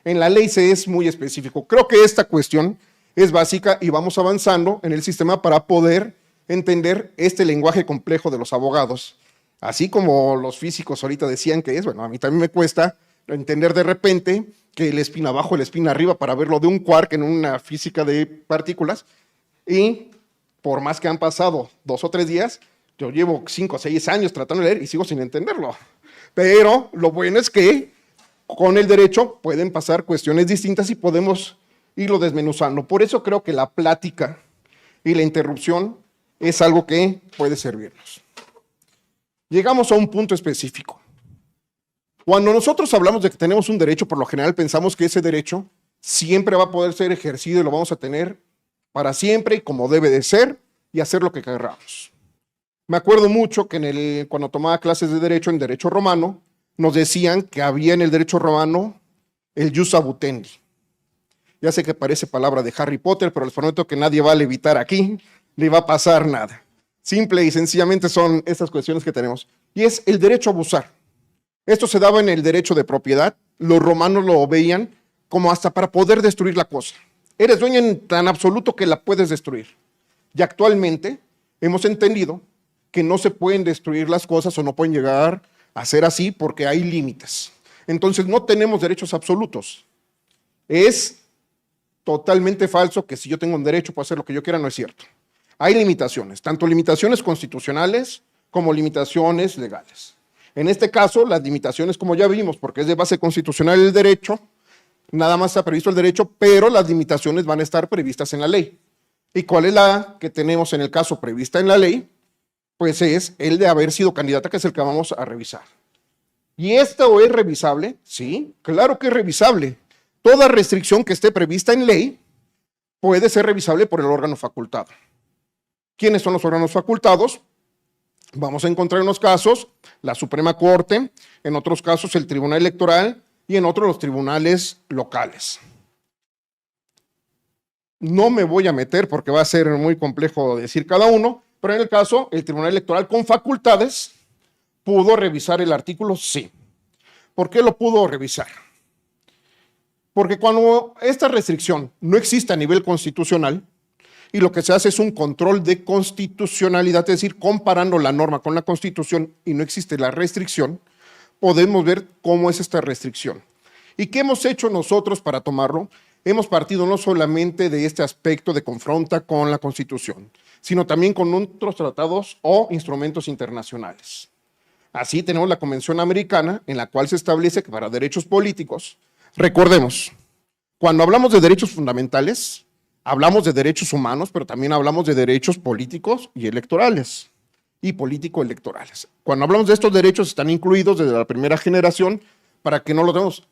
En la ley se es muy específico. Creo que esta cuestión es básica y vamos avanzando en el sistema para poder entender este lenguaje complejo de los abogados. Así como los físicos ahorita decían que es, bueno, a mí también me cuesta entender de repente que el spin abajo, el spin arriba, para verlo de un quark en una física de partículas, y por más que han pasado 2 o 3 días, yo llevo 5 o 6 años tratando de leer y sigo sin entenderlo. Pero lo bueno es que con el derecho pueden pasar cuestiones distintas y podemos irlo desmenuzando. Por eso creo que la plática y la interrupción es algo que puede servirnos. Llegamos a un punto específico. Cuando nosotros hablamos de que tenemos un derecho, por lo general pensamos que ese derecho siempre va a poder ser ejercido y lo vamos a tener para siempre y como debe de ser y hacer lo que queramos. Me acuerdo mucho que cuando tomaba clases de derecho en derecho romano, nos decían que había en el derecho romano el jus abutendi. Ya sé que parece palabra de Harry Potter, pero les prometo que nadie va a levitar aquí, ni va a pasar nada. Simple y sencillamente son estas cuestiones que tenemos. Y es el derecho a abusar. Esto se daba en el derecho de propiedad. Los romanos lo veían como hasta para poder destruir la cosa. Eres dueño en tan absoluto que la puedes destruir. Y actualmente hemos entendido que no se pueden destruir las cosas o no pueden llegar a ser así porque hay límites. Entonces no tenemos derechos absolutos. Es totalmente falso que si yo tengo un derecho puedo hacer lo que yo quiera, no es cierto. Hay limitaciones, tanto limitaciones constitucionales como limitaciones legales. En este caso, las limitaciones, como ya vimos, porque es de base constitucional el derecho, nada más está previsto el derecho, pero las limitaciones van a estar previstas en la ley. ¿Y cuál es la que tenemos en el caso prevista en la ley? Pues es el de haber sido candidata, que es el que vamos a revisar. ¿Y esto es revisable? Sí, claro que es revisable. Toda restricción que esté prevista en ley puede ser revisable por el órgano facultado. ¿Quiénes son los órganos facultados? Vamos a encontrar en unos casos la Suprema Corte, en otros casos el Tribunal Electoral y en otros los tribunales locales. No me voy a meter porque va a ser muy complejo decir cada uno, pero en el caso, el Tribunal Electoral con facultades pudo revisar el artículo, sí. ¿Por qué lo pudo revisar? Porque cuando esta restricción no existe a nivel constitucional, y lo que se hace es un control de constitucionalidad, es decir, comparando la norma con la Constitución y no existe la restricción, podemos ver cómo es esta restricción. ¿Y qué hemos hecho nosotros para tomarlo? Hemos partido no solamente de este aspecto de confronta con la Constitución, sino también con otros tratados o instrumentos internacionales. Así tenemos la Convención Americana, en la cual se establece que para derechos políticos, recordemos, cuando hablamos de derechos fundamentales, hablamos de derechos humanos, pero también hablamos de derechos políticos y electorales, y político-electorales. Cuando hablamos de estos derechos, están incluidos desde la primera generación, para que no lo demos.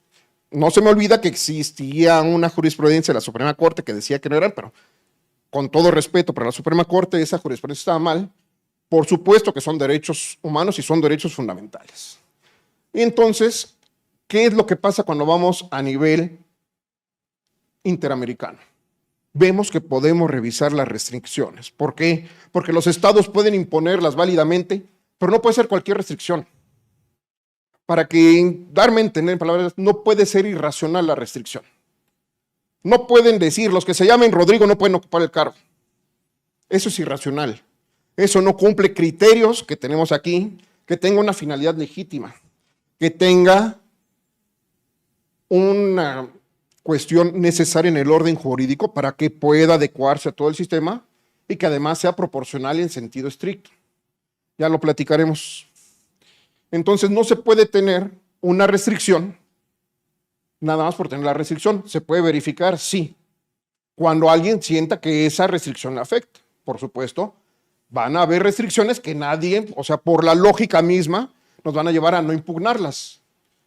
No se me olvida que existía una jurisprudencia de la Suprema Corte que decía que no eran, pero con todo respeto para la Suprema Corte, esa jurisprudencia estaba mal. Por supuesto que son derechos humanos y son derechos fundamentales. Y entonces, ¿qué es lo que pasa cuando vamos a nivel interamericano? Vemos que podemos revisar las restricciones. ¿Por qué? Porque los estados pueden imponerlas válidamente, pero no puede ser cualquier restricción. Para que darme a entender en palabras, no puede ser irracional la restricción. No pueden decir, los que se llamen Rodrigo no pueden ocupar el cargo. Eso es irracional. Eso no cumple criterios que tenemos aquí, que tenga una finalidad legítima, que tenga una cuestión necesaria en el orden jurídico para que pueda adecuarse a todo el sistema y que además sea proporcional en sentido estricto. Ya lo platicaremos. Entonces no se puede tener una restricción nada más por tener la restricción. ¿Se puede verificar? Sí. Cuando alguien sienta que esa restricción le afecta. Por supuesto, van a haber restricciones que nadie, o sea, por la lógica misma, nos van a llevar a no impugnarlas.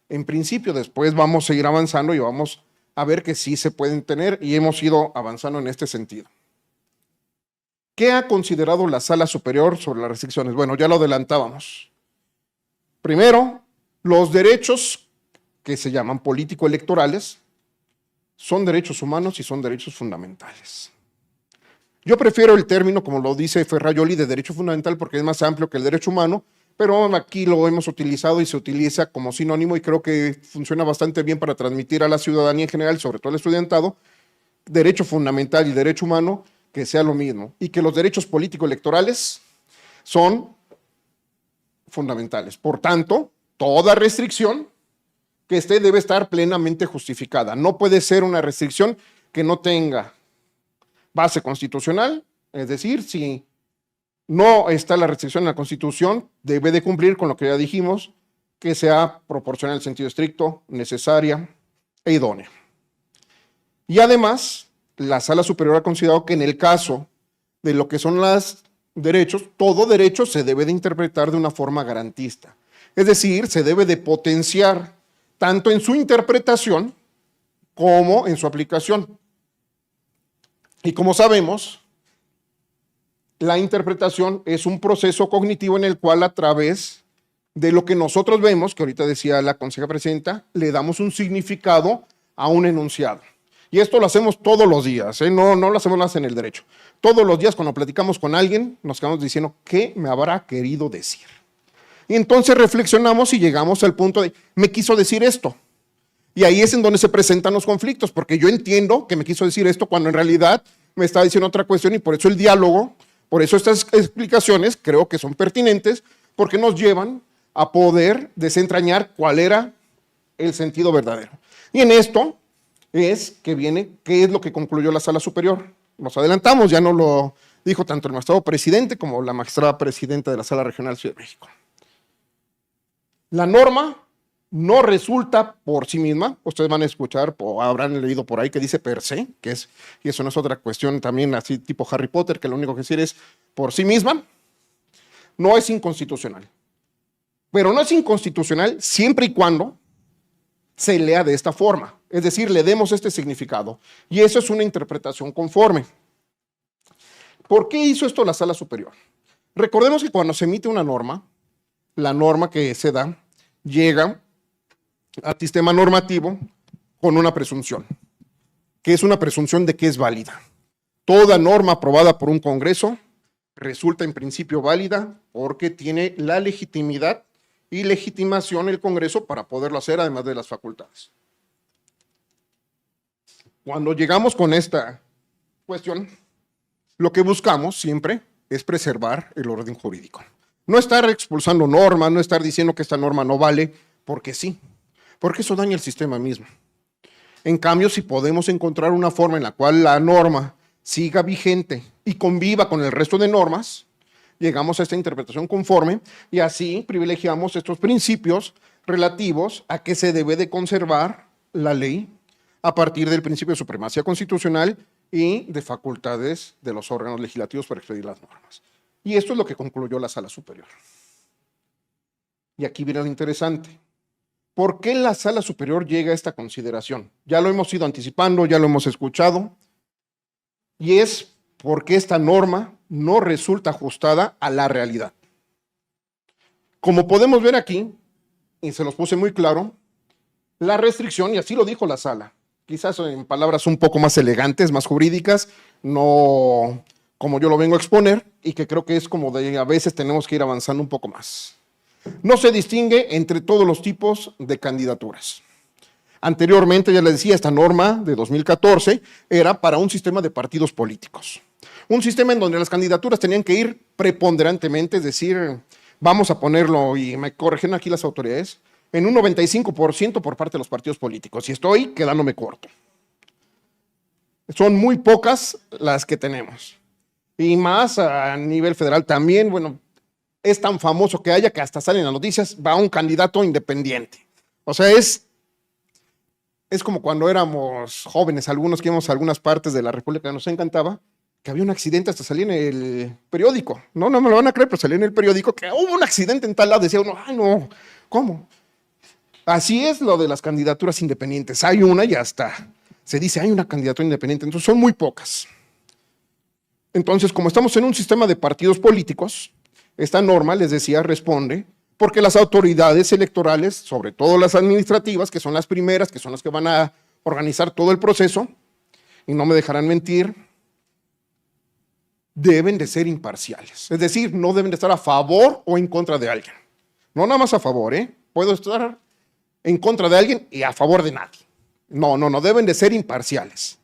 En principio, después vamos a seguir avanzando y vamos a ver que sí se pueden tener y hemos ido avanzando en este sentido. ¿Qué ha considerado la Sala Superior sobre las restricciones? Bueno, ya lo adelantábamos. Primero, los derechos que se llaman político-electorales son derechos humanos y son derechos fundamentales. Yo prefiero el término, como lo dice Ferrajoli, de derecho fundamental porque es más amplio que el derecho humano, pero aquí lo hemos utilizado y se utiliza como sinónimo y creo que funciona bastante bien para transmitir a la ciudadanía en general, sobre todo al estudiantado, derecho fundamental y derecho humano, que sea lo mismo, y que los derechos político-electorales son fundamentales. Por tanto, toda restricción que esté debe estar plenamente justificada. No puede ser una restricción que no tenga base constitucional, es decir, si no está la restricción en la Constitución, debe de cumplir con lo que ya dijimos, que sea proporcional en sentido estricto, necesaria e idónea. Y además, la Sala Superior ha considerado que en el caso de lo que son los derechos, todo derecho se debe de interpretar de una forma garantista. Es decir, se debe de potenciar tanto en su interpretación como en su aplicación. Y como sabemos, la interpretación es un proceso cognitivo en el cual a través de lo que nosotros vemos, que ahorita decía la consejera presidenta, le damos un significado a un enunciado. Y esto lo hacemos todos los días, no lo hacemos más en el derecho. Todos los días cuando platicamos con alguien nos quedamos diciendo ¿qué me habrá querido decir? Y entonces reflexionamos y llegamos al punto de me quiso decir esto. Y ahí es en donde se presentan los conflictos, porque yo entiendo que me quiso decir esto cuando en realidad me está diciendo otra cuestión y por eso el diálogo Por eso estas explicaciones creo que son pertinentes, porque nos llevan a poder desentrañar cuál era el sentido verdadero. Y en esto es que viene, ¿qué es lo que concluyó la Sala Superior? Nos adelantamos, ya no lo dijo tanto el magistrado presidente como la magistrada presidenta de la Sala Regional Ciudad de México. La norma no resulta por sí misma, ustedes van a escuchar o habrán leído por ahí que dice per se, que es, y eso no es otra cuestión también así tipo Harry Potter, que lo único que decir es por sí misma, no es inconstitucional. Pero no es inconstitucional siempre y cuando se lea de esta forma, es decir, le demos este significado, y eso es una interpretación conforme. ¿Por qué hizo esto la Sala Superior? Recordemos que cuando se emite una norma, la norma que se da llega al sistema normativo con una presunción, que es una presunción de que es válida. Toda norma aprobada por un Congreso resulta en principio válida porque tiene la legitimidad y legitimación el Congreso para poderlo hacer, además de las facultades. Cuando llegamos con esta cuestión, lo que buscamos siempre es preservar el orden jurídico. No estar expulsando normas, no estar diciendo que esta norma no vale, porque sí, porque eso daña el sistema mismo. En cambio, si podemos encontrar una forma en la cual la norma siga vigente y conviva con el resto de normas, llegamos a esta interpretación conforme y así privilegiamos estos principios relativos a que se debe de conservar la ley a partir del principio de supremacía constitucional y de facultades de los órganos legislativos para expedir las normas. Y esto es lo que concluyó la Sala Superior. Y aquí viene lo interesante. ¿Por qué la Sala Superior llega a esta consideración? Ya lo hemos ido anticipando, ya lo hemos escuchado, y es porque esta norma no resulta ajustada a la realidad. Como podemos ver aquí, y se los puse muy claro, la restricción, y así lo dijo la Sala, quizás en palabras un poco más elegantes, más jurídicas, no como yo lo vengo a exponer, y que creo que es como de a veces tenemos que ir avanzando un poco más. No se distingue entre todos los tipos de candidaturas. Anteriormente, ya les decía, esta norma de 2014 era para un sistema de partidos políticos. Un sistema en donde las candidaturas tenían que ir preponderantemente, es decir, vamos a ponerlo, y me corrigen aquí las autoridades, en un 95% por parte de los partidos políticos, y estoy quedándome corto. Son muy pocas las que tenemos. Y más a nivel federal también, bueno, es tan famoso que haya que hasta salen las noticias, va un candidato independiente. O sea, es como cuando éramos jóvenes, algunos que íbamos a algunas partes de la República, nos encantaba, que había un accidente, hasta salía en el periódico. No me lo van a creer, pero salía en el periódico que hubo un accidente en tal lado. Decía uno, ay no, ¿cómo? Así es lo de las candidaturas independientes. Hay una y hasta se dice, hay una candidatura independiente. Entonces son muy pocas. Entonces, como estamos en un sistema de partidos políticos, esta norma, les decía, responde porque las autoridades electorales, sobre todo las administrativas, que son las primeras, que son las que van a organizar todo el proceso, y no me dejarán mentir, deben de ser imparciales. Es decir, no deben de estar a favor o en contra de alguien. No nada más a favor, puedo estar en contra de alguien y a favor de nadie. No, deben de ser imparciales.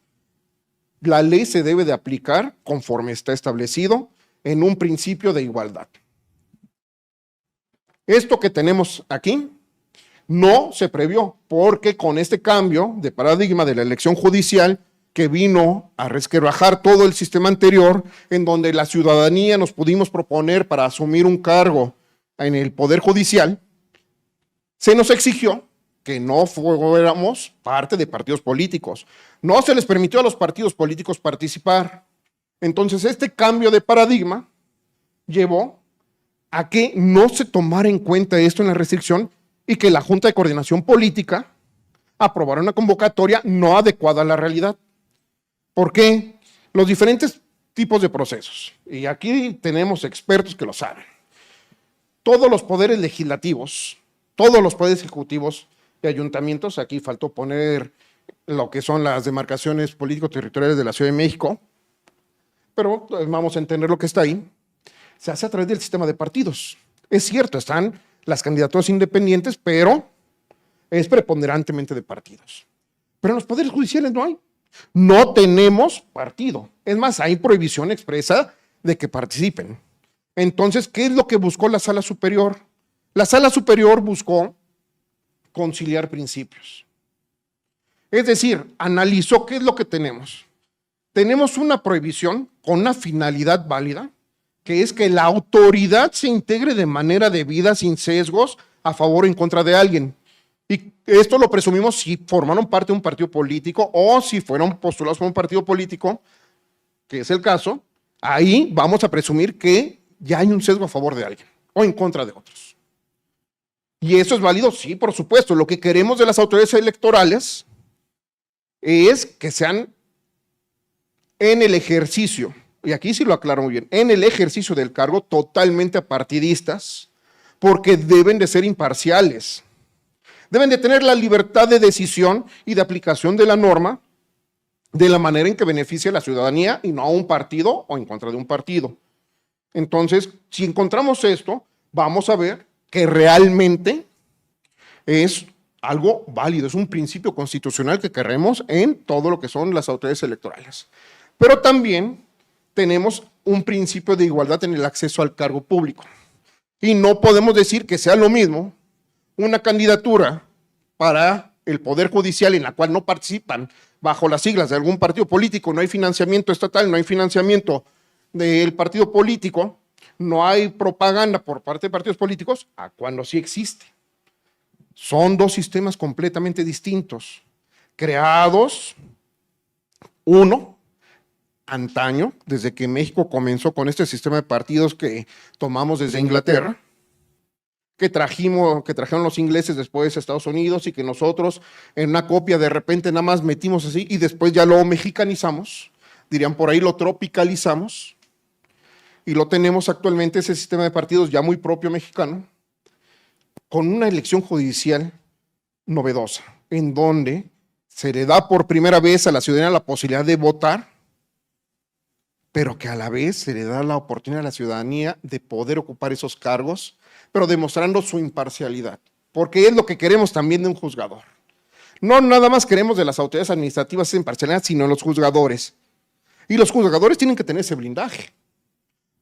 La ley se debe de aplicar conforme está establecido en un principio de igualdad. Esto que tenemos aquí no se previó, porque con este cambio de paradigma de la elección judicial que vino a resquebrajar todo el sistema anterior, en donde la ciudadanía nos pudimos proponer para asumir un cargo en el Poder Judicial, se nos exigió que no fuéramos parte de partidos políticos. No se les permitió a los partidos políticos participar. Entonces, este cambio de paradigma llevó a que no se tomara en cuenta esto en la restricción y que la Junta de Coordinación Política aprobara una convocatoria no adecuada a la realidad. ¿Por qué? Los diferentes tipos de procesos, y aquí tenemos expertos que lo saben. Todos los poderes legislativos, todos los poderes ejecutivos y ayuntamientos, aquí faltó poner lo que son las demarcaciones político-territoriales de la Ciudad de México, pero vamos a entender lo que está ahí, se hace a través del sistema de partidos. Es cierto, están las candidaturas independientes, pero es preponderantemente de partidos. Pero en los poderes judiciales no hay. No tenemos partido. Es más, hay prohibición expresa de que participen. Entonces, ¿qué es lo que buscó la Sala Superior? La Sala Superior buscó conciliar principios. Es decir, analizó qué es lo que tenemos. Tenemos una prohibición con una finalidad válida, que es que la autoridad se integre de manera debida, sin sesgos, a favor o en contra de alguien. Y esto lo presumimos si formaron parte de un partido político o si fueron postulados por un partido político, que es el caso, ahí vamos a presumir que ya hay un sesgo a favor de alguien o en contra de otros. ¿Y eso es válido? Sí, por supuesto. Lo que queremos de las autoridades electorales es que sean en el ejercicio, y aquí sí lo aclaro muy bien, en el ejercicio del cargo totalmente apartidistas, porque deben de ser imparciales. Deben de tener la libertad de decisión y de aplicación de la norma de la manera en que beneficie a la ciudadanía y no a un partido o en contra de un partido. Entonces, si encontramos esto, vamos a ver que realmente es algo válido, es un principio constitucional que queremos en todo lo que son las autoridades electorales. Pero también tenemos un principio de igualdad en el acceso al cargo público. Y no podemos decir que sea lo mismo una candidatura para el Poder Judicial en la cual no participan bajo las siglas de algún partido político, no hay financiamiento estatal, no hay financiamiento del partido político, no hay propaganda por parte de partidos políticos, a cuando sí existe. Son dos sistemas completamente distintos, creados, uno, antaño, desde que México comenzó con este sistema de partidos que tomamos desde Inglaterra, que trajeron los ingleses después a Estados Unidos y que nosotros en una copia de repente nada más metimos así y después ya lo mexicanizamos, dirían por ahí lo tropicalizamos y lo tenemos actualmente ese sistema de partidos ya muy propio mexicano, con una elección judicial novedosa, en donde se le da por primera vez a la ciudadanía la posibilidad de votar, pero que a la vez se le da la oportunidad a la ciudadanía de poder ocupar esos cargos, pero demostrando su imparcialidad, porque es lo que queremos también de un juzgador. No nada más queremos de las autoridades administrativas esa imparcialidad, sino los juzgadores. Y los juzgadores tienen que tener ese blindaje.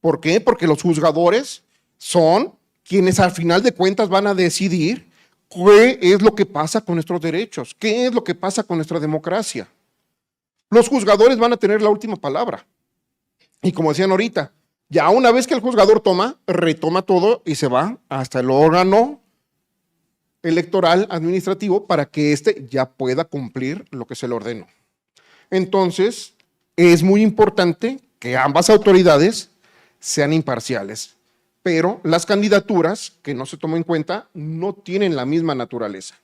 ¿Por qué? Porque los juzgadores son quienes al final de cuentas van a decidir qué es lo que pasa con nuestros derechos, qué es lo que pasa con nuestra democracia. Los juzgadores van a tener la última palabra. Y como decían ahorita, ya una vez que el juzgador retoma todo y se va hasta el órgano electoral administrativo para que éste ya pueda cumplir lo que se le ordenó. Entonces, es muy importante que ambas autoridades sean imparciales, pero las candidaturas que no se tomó en cuenta no tienen la misma naturaleza.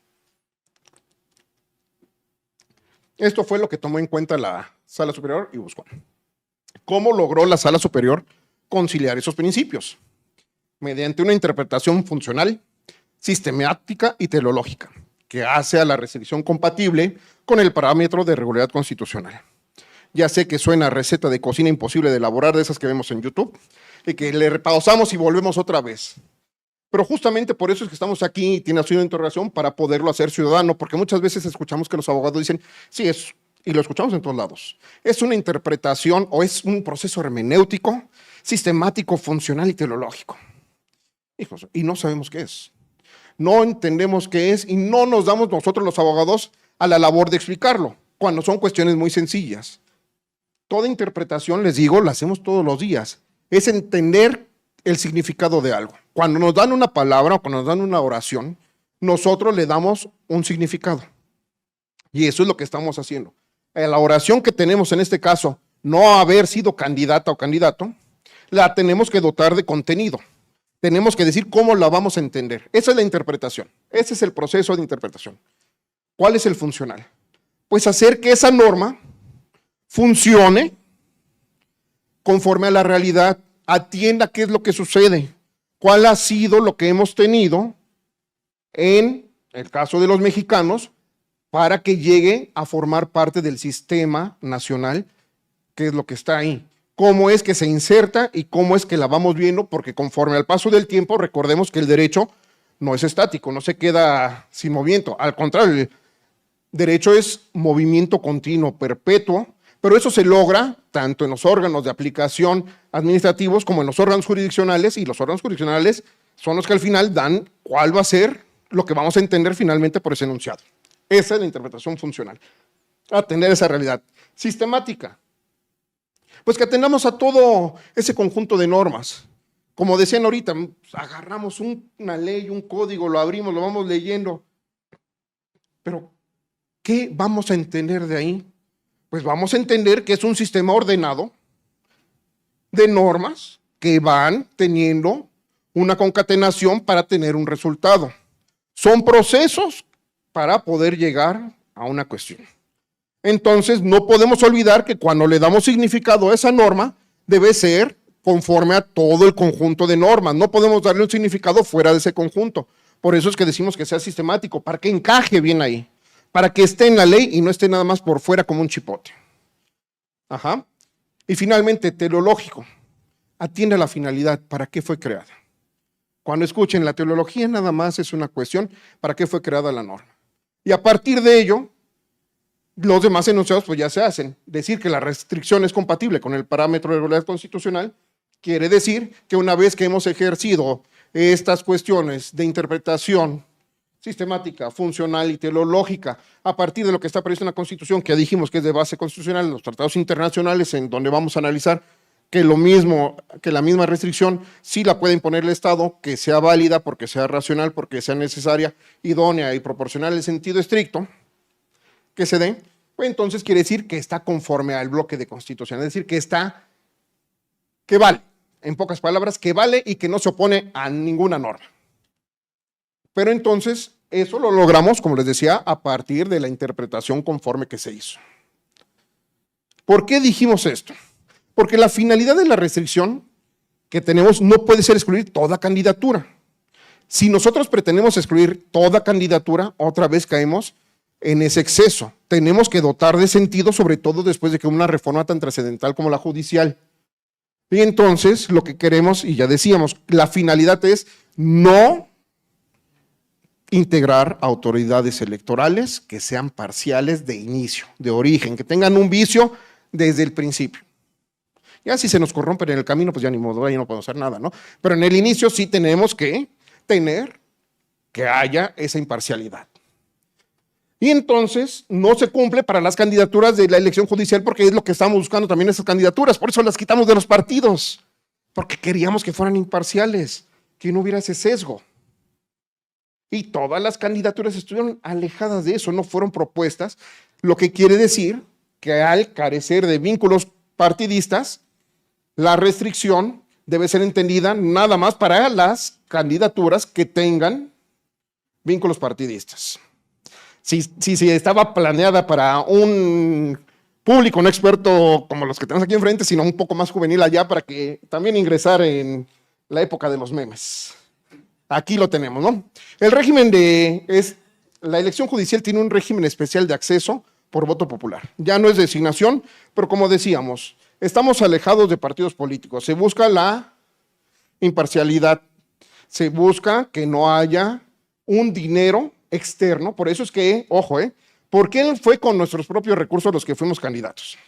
Esto fue lo que tomó en cuenta la Sala Superior y buscó. ¿Cómo logró la Sala Superior conciliar esos principios? Mediante una interpretación funcional, sistemática y teleológica, que hace a la restricción compatible con el parámetro de regularidad constitucional. Ya sé que suena receta de cocina imposible de elaborar, de esas que vemos en YouTube, y que le repausamos y volvemos otra vez. Pero justamente por eso es que estamos aquí y tiene sido una interrogación para poderlo hacer ciudadano, porque muchas veces escuchamos que los abogados dicen, sí, es, y lo escuchamos en todos lados, es una interpretación o es un proceso hermenéutico, sistemático, funcional y teleológico. Hijos, y no sabemos qué es. No entendemos qué es y no nos damos nosotros los abogados a la labor de explicarlo, cuando son cuestiones muy sencillas. Toda interpretación, les digo, la hacemos todos los días. Es entender el significado de algo. Cuando nos dan una palabra o cuando nos dan una oración, nosotros le damos un significado. Y eso es lo que estamos haciendo. La oración que tenemos en este caso, no haber sido candidata o candidato, la tenemos que dotar de contenido. Tenemos que decir cómo la vamos a entender. Esa es la interpretación. Ese es el proceso de interpretación. ¿Cuál es el funcional? Pues hacer que esa norma funcione conforme a la realidad, atienda qué es lo que sucede, cuál ha sido lo que hemos tenido en el caso de los mexicanos para que llegue a formar parte del sistema nacional, que es lo que está ahí. Cómo es que se inserta y cómo es que la vamos viendo, porque conforme al paso del tiempo, recordemos que el derecho no es estático, no se queda sin movimiento. Al contrario, el derecho es movimiento continuo, perpetuo, Pero eso se logra tanto en los órganos de aplicación administrativos como en los órganos jurisdiccionales, y los órganos jurisdiccionales son los que al final dan cuál va a ser lo que vamos a entender finalmente por ese enunciado. Esa es la interpretación funcional. Atender esa realidad sistemática. Pues que atendamos a todo ese conjunto de normas. Como decían ahorita, agarramos una ley, un código, lo abrimos, lo vamos leyendo. Pero, ¿qué vamos a entender de ahí? Pues vamos a entender que es un sistema ordenado de normas que van teniendo una concatenación para tener un resultado. Son procesos para poder llegar a una cuestión. Entonces, no podemos olvidar que cuando le damos significado a esa norma, debe ser conforme a todo el conjunto de normas. No podemos darle un significado fuera de ese conjunto. Por eso es que decimos que sea sistemático, para que encaje bien ahí, para que esté en la ley y no esté nada más por fuera como un chipote. Ajá. Y finalmente, teleológico. Atiende a la finalidad, ¿para qué fue creada? Cuando escuchen, la teleología nada más es una cuestión, ¿para qué fue creada la norma? Y a partir de ello, los demás enunciados pues ya se hacen. Decir que la restricción es compatible con el parámetro de regularidad constitucional quiere decir que una vez que hemos ejercido estas cuestiones de interpretación sistemática, funcional y teleológica, a partir de lo que está previsto en la Constitución, que dijimos que es de base constitucional, en los tratados internacionales, en donde vamos a analizar que la misma restricción sí la puede imponer el Estado, que sea válida, porque sea racional, porque sea necesaria, idónea y proporcional en el sentido estricto, que se dé, pues entonces quiere decir que está conforme al bloque de Constitución, es decir, que vale, en pocas palabras, que vale y que no se opone a ninguna norma. Pero entonces, eso lo logramos, como les decía, a partir de la interpretación conforme que se hizo. ¿Por qué dijimos esto? Porque la finalidad de la restricción que tenemos no puede ser excluir toda candidatura. Si nosotros pretendemos excluir toda candidatura, otra vez caemos en ese exceso. Tenemos que dotar de sentido, sobre todo después de que una reforma tan trascendental como la judicial. Y entonces lo que queremos, y ya decíamos, la finalidad es no integrar autoridades electorales que sean parciales de inicio, de origen, que tengan un vicio desde el principio. Ya si se nos corrompen en el camino, pues ya ni modo, ahí no podemos hacer nada, ¿no? Pero en el inicio sí tenemos que tener que haya esa imparcialidad. Y entonces no se cumple para las candidaturas de la elección judicial porque es lo que estamos buscando también esas candidaturas. Por eso las quitamos de los partidos, porque queríamos que fueran imparciales, que no hubiera ese sesgo. Y todas las candidaturas estuvieron alejadas de eso, no fueron propuestas, lo que quiere decir que al carecer de vínculos partidistas, la restricción debe ser entendida nada más para las candidaturas que tengan vínculos partidistas. Si estaba planeada para un público no experto como los que tenemos aquí enfrente, sino un poco más juvenil allá para que también ingresara en la época de los memes. Aquí lo tenemos, ¿no? El régimen la elección judicial tiene un régimen especial de acceso por voto popular. Ya no es designación, pero como decíamos, estamos alejados de partidos políticos. Se busca la imparcialidad, se busca que no haya un dinero externo, por eso es que, ojo, ¿por qué fue con nuestros propios recursos los que fuimos candidatos?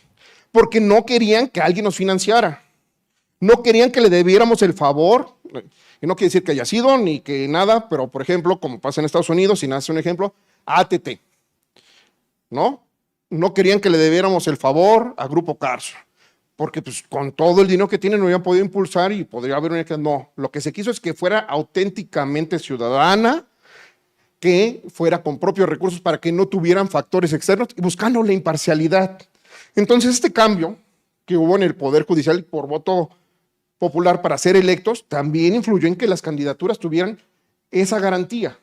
Porque no querían que alguien nos financiara, no querían que le debiéramos el favor, y no quiere decir que haya sido ni que nada, pero por ejemplo, como pasa en Estados Unidos, si nace un ejemplo, AT&T, ¿no? No querían que le debiéramos el favor a Grupo Carso, porque pues con todo el dinero que tienen no habían podido impulsar y podría haber una... No, lo que se quiso es que fuera auténticamente ciudadana, que fuera con propios recursos para que no tuvieran factores externos y buscando la imparcialidad. Entonces este cambio que hubo en el Poder Judicial por voto popular para ser electos también influyó en que las candidaturas tuvieran esa garantía.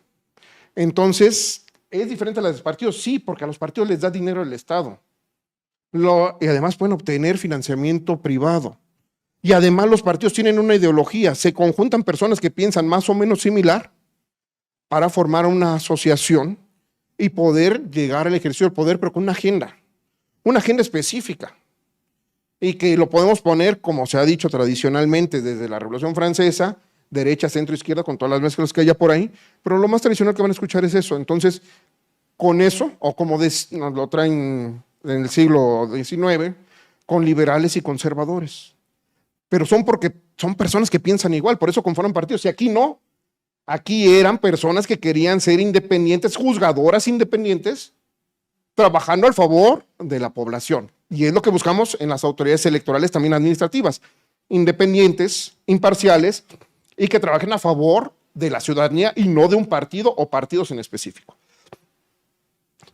Entonces, ¿es diferente a las de los partidos? Sí, porque a los partidos les da dinero el Estado. Y además pueden obtener financiamiento privado. Y además los partidos tienen una ideología, se conjuntan personas que piensan más o menos similar para formar una asociación y poder llegar al ejercicio del poder, pero con una agenda específica. Y que lo podemos poner, como se ha dicho tradicionalmente desde la Revolución Francesa, derecha, centro, izquierda, con todas las mezclas que haya por ahí, pero lo más tradicional que van a escuchar es eso. Entonces, con eso, o como nos lo traen en el siglo XIX, con liberales y conservadores. Pero son porque son personas que piensan igual, por eso conforman partidos. Y aquí no. Aquí eran personas que querían ser independientes, juzgadoras independientes, trabajando al favor de la población. Y es lo que buscamos en las autoridades electorales también administrativas. Independientes, imparciales y que trabajen a favor de la ciudadanía y no de un partido o partidos en específico.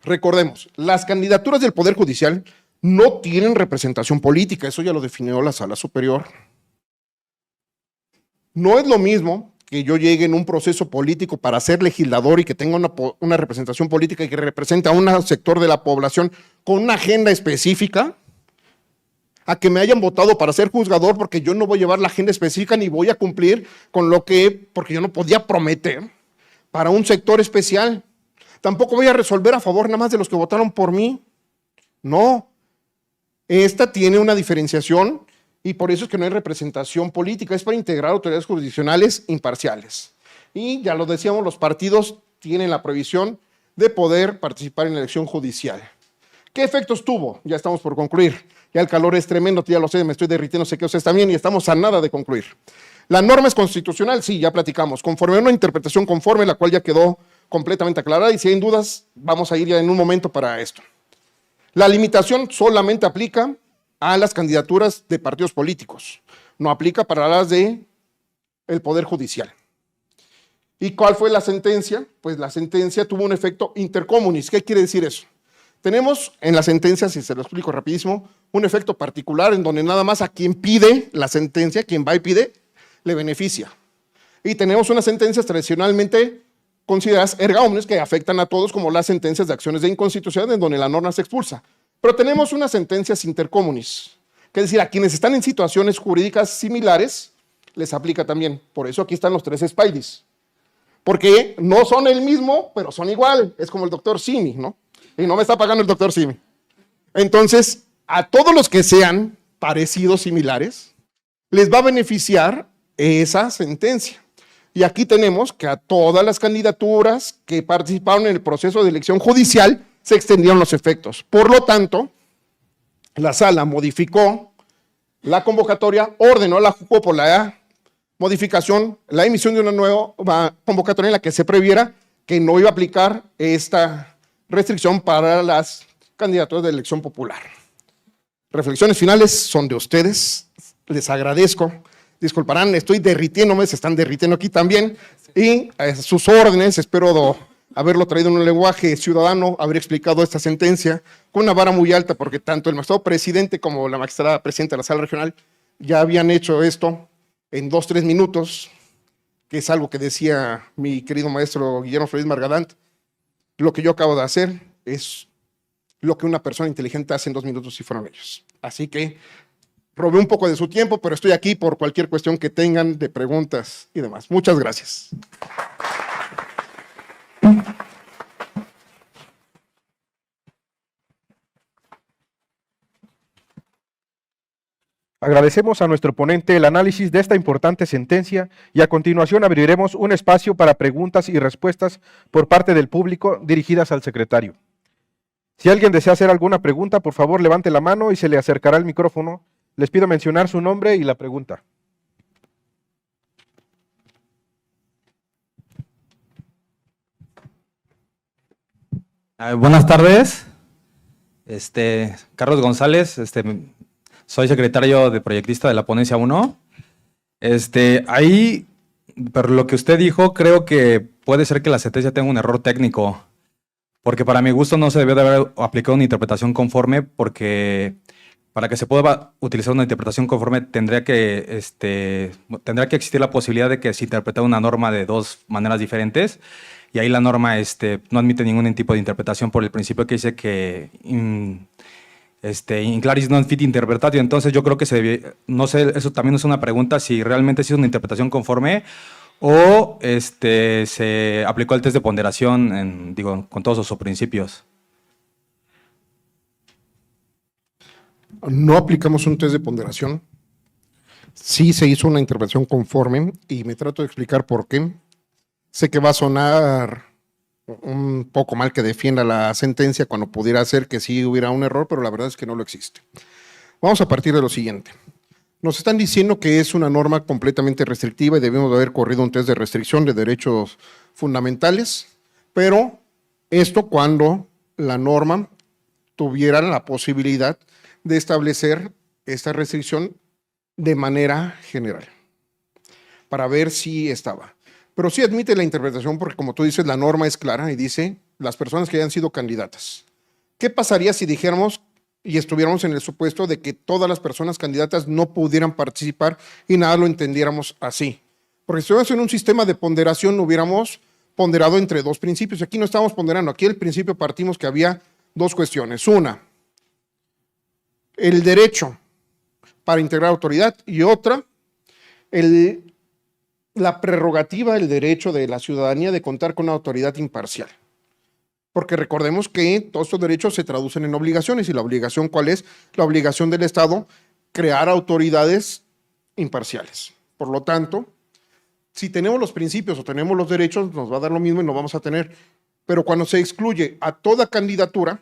Recordemos, las candidaturas del Poder Judicial no tienen representación política, eso ya lo definió la Sala Superior. No es lo mismo que yo llegue en un proceso político para ser legislador y que tenga una representación política y que represente a un sector de la población con una agenda específica, a que me hayan votado para ser juzgador porque yo no voy a llevar la agenda específica ni voy a cumplir con porque yo no podía prometer para un sector especial. Tampoco voy a resolver a favor nada más de los que votaron por mí. No. Esta tiene una diferenciación y por eso es que no hay representación política, es para integrar autoridades jurisdiccionales imparciales. Y ya lo decíamos, los partidos tienen la prohibición de poder participar en la elección judicial. ¿Qué efectos tuvo? Ya estamos por concluir. Ya el calor es tremendo, ya lo sé, me estoy derritiendo, sé que ustedes también, y estamos a nada de concluir. La norma es constitucional, sí, ya platicamos, conforme a una interpretación conforme, la cual ya quedó completamente aclarada, y si hay dudas, vamos a ir ya en un momento para esto. La limitación solamente aplica a las candidaturas de partidos políticos, no aplica para las del Poder Judicial. ¿Y cuál fue la sentencia? Pues la sentencia tuvo un efecto intercomunis. ¿Qué quiere decir eso? Tenemos en la sentencia, si se lo explico rapidísimo, un efecto particular en donde nada más a quien pide la sentencia, quien va y pide, le beneficia. Y tenemos unas sentencias tradicionalmente consideradas erga omnes que afectan a todos, como las sentencias de acciones de inconstitucionalidad en donde la norma se expulsa. Pero tenemos unas sentencias intercomunis, que es decir, a quienes están en situaciones jurídicas similares, les aplica también. Por eso aquí están los tres Spideys. Porque no son el mismo, pero son igual. Es como el doctor Simi, ¿no? Y no me está pagando el doctor Simi. Entonces, a todos los que sean parecidos, similares, les va a beneficiar esa sentencia. Y aquí tenemos que a todas las candidaturas que participaron en el proceso de elección judicial se extendieron los efectos. Por lo tanto, la sala modificó la convocatoria, ordenó la JUCO por la modificación, la emisión de una nueva convocatoria en la que se previera que no iba a aplicar esta restricción para las candidaturas de elección popular. Reflexiones finales son de ustedes, les agradezco, disculparán, estoy derritiéndome, se están derritiendo aquí también, y a sus órdenes, espero haberlo traído en un lenguaje ciudadano, haber explicado esta sentencia con una vara muy alta, porque tanto el magistrado presidente como la magistrada presidenta de la sala regional ya habían hecho esto en 2-3 minutos, que es algo que decía mi querido maestro Guillermo Flores Margadant. Lo que yo acabo de hacer es lo que una persona inteligente hace en 2 minutos si fueron ellos. Así que robé un poco de su tiempo, pero estoy aquí por cualquier cuestión que tengan de preguntas y demás. Muchas gracias. Agradecemos a nuestro ponente el análisis de esta importante sentencia y a continuación abriremos un espacio para preguntas y respuestas por parte del público dirigidas al secretario. Si alguien desea hacer alguna pregunta, por favor levante la mano y se le acercará el micrófono. Les pido mencionar su nombre y la pregunta. Buenas tardes. Carlos González, soy secretario de proyectista de la ponencia 1. Ahí, pero lo que usted dijo, creo que puede ser que la sentencia tenga un error técnico, porque para mi gusto no se debió de haber aplicado una interpretación conforme, porque para que se pueda utilizar una interpretación conforme tendría que existir la posibilidad de que se interpretara una norma de 2 maneras diferentes, y ahí la norma no admite ningún tipo de interpretación por el principio que dice que in claris non fit interpretatio. Entonces yo creo que no sé, eso también es una pregunta, si realmente es una interpretación conforme o se aplicó el test de ponderación con todos sus principios. No aplicamos un test de ponderación. Sí se hizo una interpretación conforme y me trato de explicar por qué. Sé que va a sonar un poco mal que defienda la sentencia cuando pudiera ser que sí hubiera un error, pero la verdad es que no lo existe. Vamos a partir de lo siguiente. Nos están diciendo que es una norma completamente restrictiva y debemos de haber corrido un test de restricción de derechos fundamentales, pero esto cuando la norma tuviera la posibilidad de establecer esta restricción de manera general, para ver si estaba. Pero sí admite la interpretación porque, como tú dices, la norma es clara y dice las personas que hayan sido candidatas. ¿Qué pasaría si dijéramos y estuviéramos en el supuesto de que todas las personas candidatas no pudieran participar y nada lo entendiéramos así? Porque si estuviéramos en un sistema de ponderación, hubiéramos ponderado entre dos principios. Aquí no estamos ponderando. Aquí el principio partimos que había dos cuestiones. Una, el derecho para integrar autoridad, y otra, la prerrogativa, el derecho de la ciudadanía de contar con una autoridad imparcial. Porque recordemos que todos estos derechos se traducen en obligaciones, y la obligación, ¿cuál es? La obligación del Estado, crear autoridades imparciales. Por lo tanto, si tenemos los principios o tenemos los derechos, nos va a dar lo mismo y no vamos a tener. Pero cuando se excluye a toda candidatura,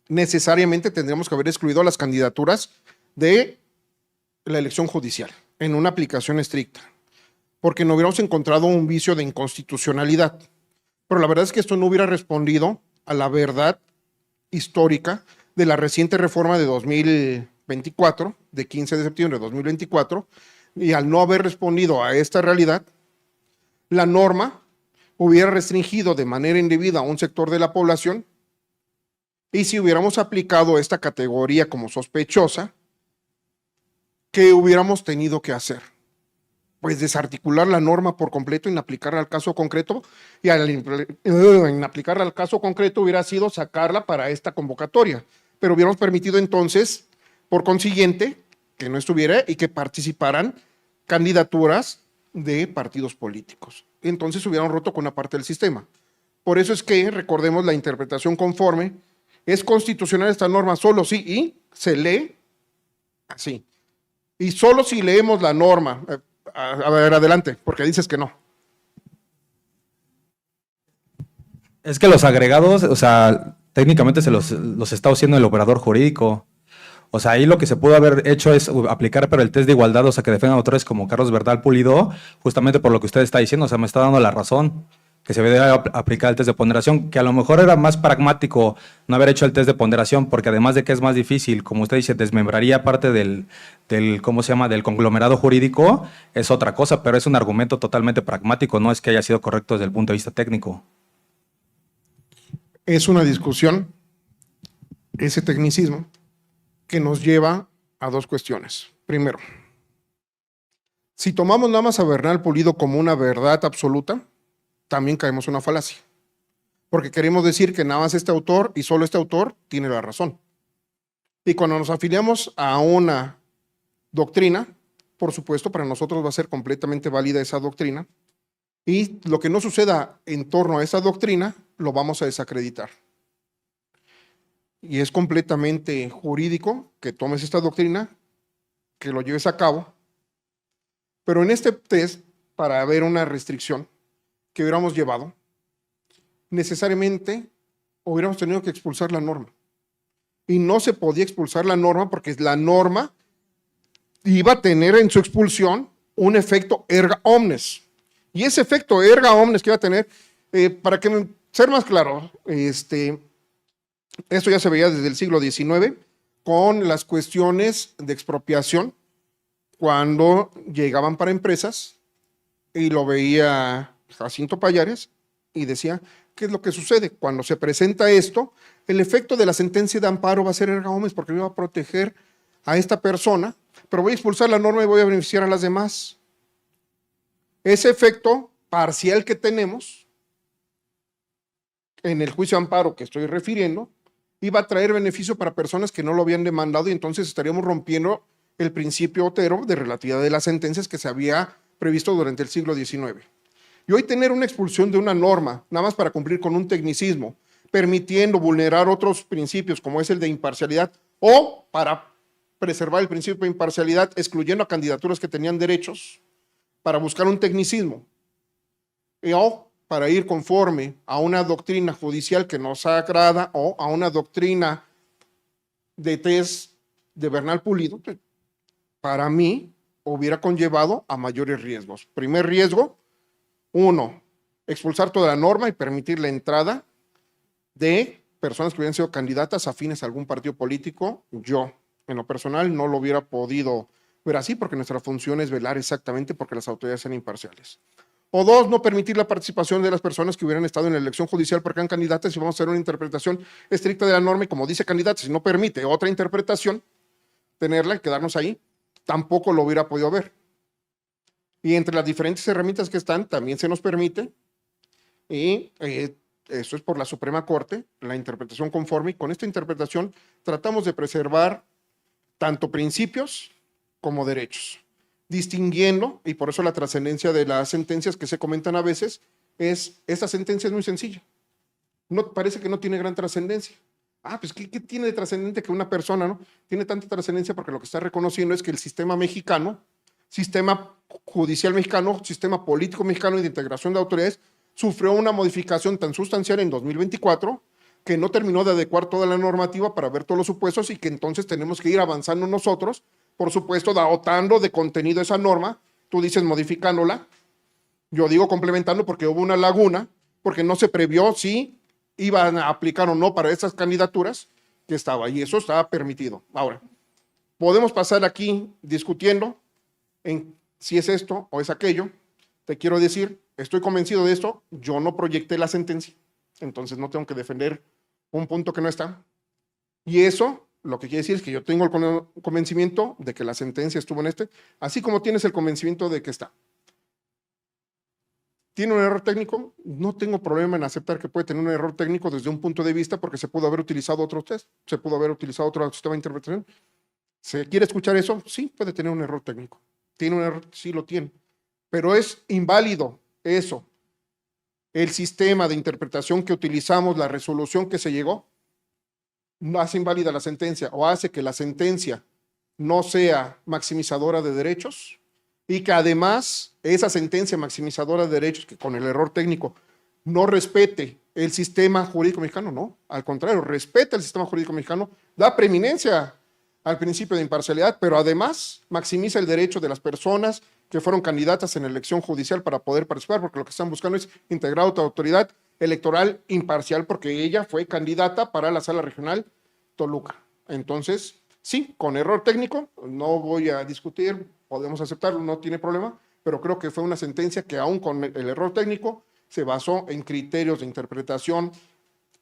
necesariamente tendríamos que haber excluido las candidaturas de la elección judicial en una aplicación estricta, porque no hubiéramos encontrado un vicio de inconstitucionalidad. Pero la verdad es que esto no hubiera respondido a la verdad histórica de la reciente reforma de 2024, de 15 de septiembre de 2024, y al no haber respondido a esta realidad, la norma hubiera restringido de manera indebida a un sector de la población, y si hubiéramos aplicado esta categoría como sospechosa, ¿qué hubiéramos tenido que hacer? Pues desarticular la norma por completo, inaplicarla al caso concreto, y al inaplicarla al caso concreto hubiera sido sacarla para esta convocatoria, pero hubiéramos permitido entonces, por consiguiente, que no estuviera y que participaran candidaturas de partidos políticos. Entonces hubieran roto con una parte del sistema. Por eso es que, recordemos, la interpretación conforme, es constitucional esta norma solo sí y se lee así. Y solo si leemos la norma, a ver, adelante, porque dices que no. Es que los agregados, o sea, técnicamente se los está haciendo el operador jurídico. O sea, ahí lo que se pudo haber hecho es aplicar pero el test de igualdad, o sea, que defiendan autores como Carlos Bernal Pulido, justamente por lo que usted está diciendo, o sea, me está dando la razón, que se debe aplicar el test de ponderación, que a lo mejor era más pragmático no haber hecho el test de ponderación, porque además de que es más difícil, como usted dice, desmembraría parte del ¿cómo se llama?, del conglomerado jurídico, es otra cosa, pero es un argumento totalmente pragmático, no es que haya sido correcto desde el punto de vista técnico. Es una discusión, ese tecnicismo, que nos lleva a dos cuestiones. Primero, si tomamos nada más a Bernal Pulido como una verdad absoluta, también caemos en una falacia, porque queremos decir que nada más este autor y solo este autor tiene la razón. Y cuando nos afiliamos a una doctrina, por supuesto, para nosotros va a ser completamente válida esa doctrina, y lo que no suceda en torno a esa doctrina, lo vamos a desacreditar. Y es completamente jurídico que tomes esta doctrina, que lo lleves a cabo, pero en este test, para haber una restricción que hubiéramos llevado, necesariamente hubiéramos tenido que expulsar la norma. Y no se podía expulsar la norma porque la norma iba a tener en su expulsión un efecto erga omnes. Y ese efecto erga omnes que iba a tener, para que ser más claro, esto ya se veía desde el siglo XIX con las cuestiones de expropiación cuando llegaban para empresas, y lo veía Jacinto Pallares y decía, ¿qué es lo que sucede? Cuando se presenta esto, el efecto de la sentencia de amparo va a ser erga omnes porque me va a proteger a esta persona, pero voy a expulsar la norma y voy a beneficiar a las demás. Ese efecto parcial que tenemos en el juicio de amparo que estoy refiriendo, iba a traer beneficio para personas que no lo habían demandado, y entonces estaríamos rompiendo el principio Otero de relatividad de las sentencias que se había previsto durante el siglo XIX. Y hoy tener una expulsión de una norma, nada más para cumplir con un tecnicismo, permitiendo vulnerar otros principios como es el de imparcialidad, o para preservar el principio de imparcialidad excluyendo a candidaturas que tenían derechos, para buscar un tecnicismo, o para ir conforme a una doctrina judicial que nos agrada, o a una doctrina de test de Bernal Pulido, pues, para mí, hubiera conllevado a mayores riesgos. Primer riesgo, 1, expulsar toda la norma y permitir la entrada de personas que hubieran sido candidatas afines a algún partido político. Yo, en lo personal, no lo hubiera podido ver así, porque nuestra función es velar exactamente porque las autoridades sean imparciales. O 2, no permitir la participación de las personas que hubieran estado en la elección judicial porque eran candidatas, y vamos a hacer una interpretación estricta de la norma, y como dice candidatas, si no permite otra interpretación, tenerla y quedarnos ahí, tampoco lo hubiera podido ver. Y entre las diferentes herramientas que están, también se nos permite, y eso es por la Suprema Corte, la interpretación conforme, y con esta interpretación tratamos de preservar tanto principios como derechos, distinguiendo, y por eso la trascendencia de las sentencias que se comentan a veces, esta sentencia es muy sencilla. No, parece que no tiene gran trascendencia. Pues ¿qué tiene de trascendente que una persona, no? Tiene tanta trascendencia porque lo que está reconociendo es que el sistema mexicano, sistema judicial mexicano, sistema político mexicano y de integración de autoridades, sufrió una modificación tan sustancial en 2024 que no terminó de adecuar toda la normativa para ver todos los supuestos, y que entonces tenemos que ir avanzando nosotros, por supuesto, dotando de contenido esa norma. Tú dices modificándola, yo digo complementando, porque hubo una laguna, porque no se previó si iban a aplicar o no para esas candidaturas que estaba, y eso estaba permitido. Ahora, podemos pasar aquí discutiendo en si es esto o es aquello. Te quiero decir, estoy convencido de esto, yo no proyecté la sentencia, entonces no tengo que defender un punto que no está. Y eso, lo que quiere decir es que yo tengo el convencimiento de que la sentencia estuvo en así como tienes el convencimiento de que está. ¿Tiene un error técnico? No tengo problema en aceptar que puede tener un error técnico desde un punto de vista, porque se pudo haber utilizado otro test, se pudo haber utilizado otro sistema de interpretación. ¿Se quiere escuchar eso? Sí, puede tener un error técnico. ¿Tiene un error? Sí, lo tiene. Pero es inválido eso. El sistema de interpretación que utilizamos, la resolución que se llegó, no hace inválida la sentencia, o hace que la sentencia no sea maximizadora de derechos, y que además esa sentencia maximizadora de derechos, que con el error técnico no respete el sistema jurídico mexicano, no, al contrario, respeta el sistema jurídico mexicano, da preeminencia al principio de imparcialidad, pero además maximiza el derecho de las personas que fueron candidatas en la elección judicial para poder participar, porque lo que están buscando es integrar otra autoridad electoral imparcial, porque ella fue candidata para la Sala Regional Toluca. Entonces, sí, con error técnico, no voy a discutir, podemos aceptarlo, no tiene problema, pero creo que fue una sentencia que aún con el error técnico se basó en criterios de interpretación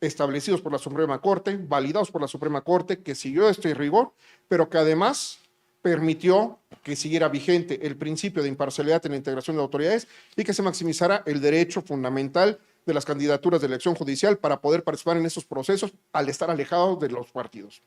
establecidos por la Suprema Corte, validados por la Suprema Corte, que siguió este rigor, pero que además permitió que siguiera vigente el principio de imparcialidad en la integración de autoridades, y que se maximizara el derecho fundamental de las candidaturas de elección judicial para poder participar en esos procesos al estar alejados de los partidos.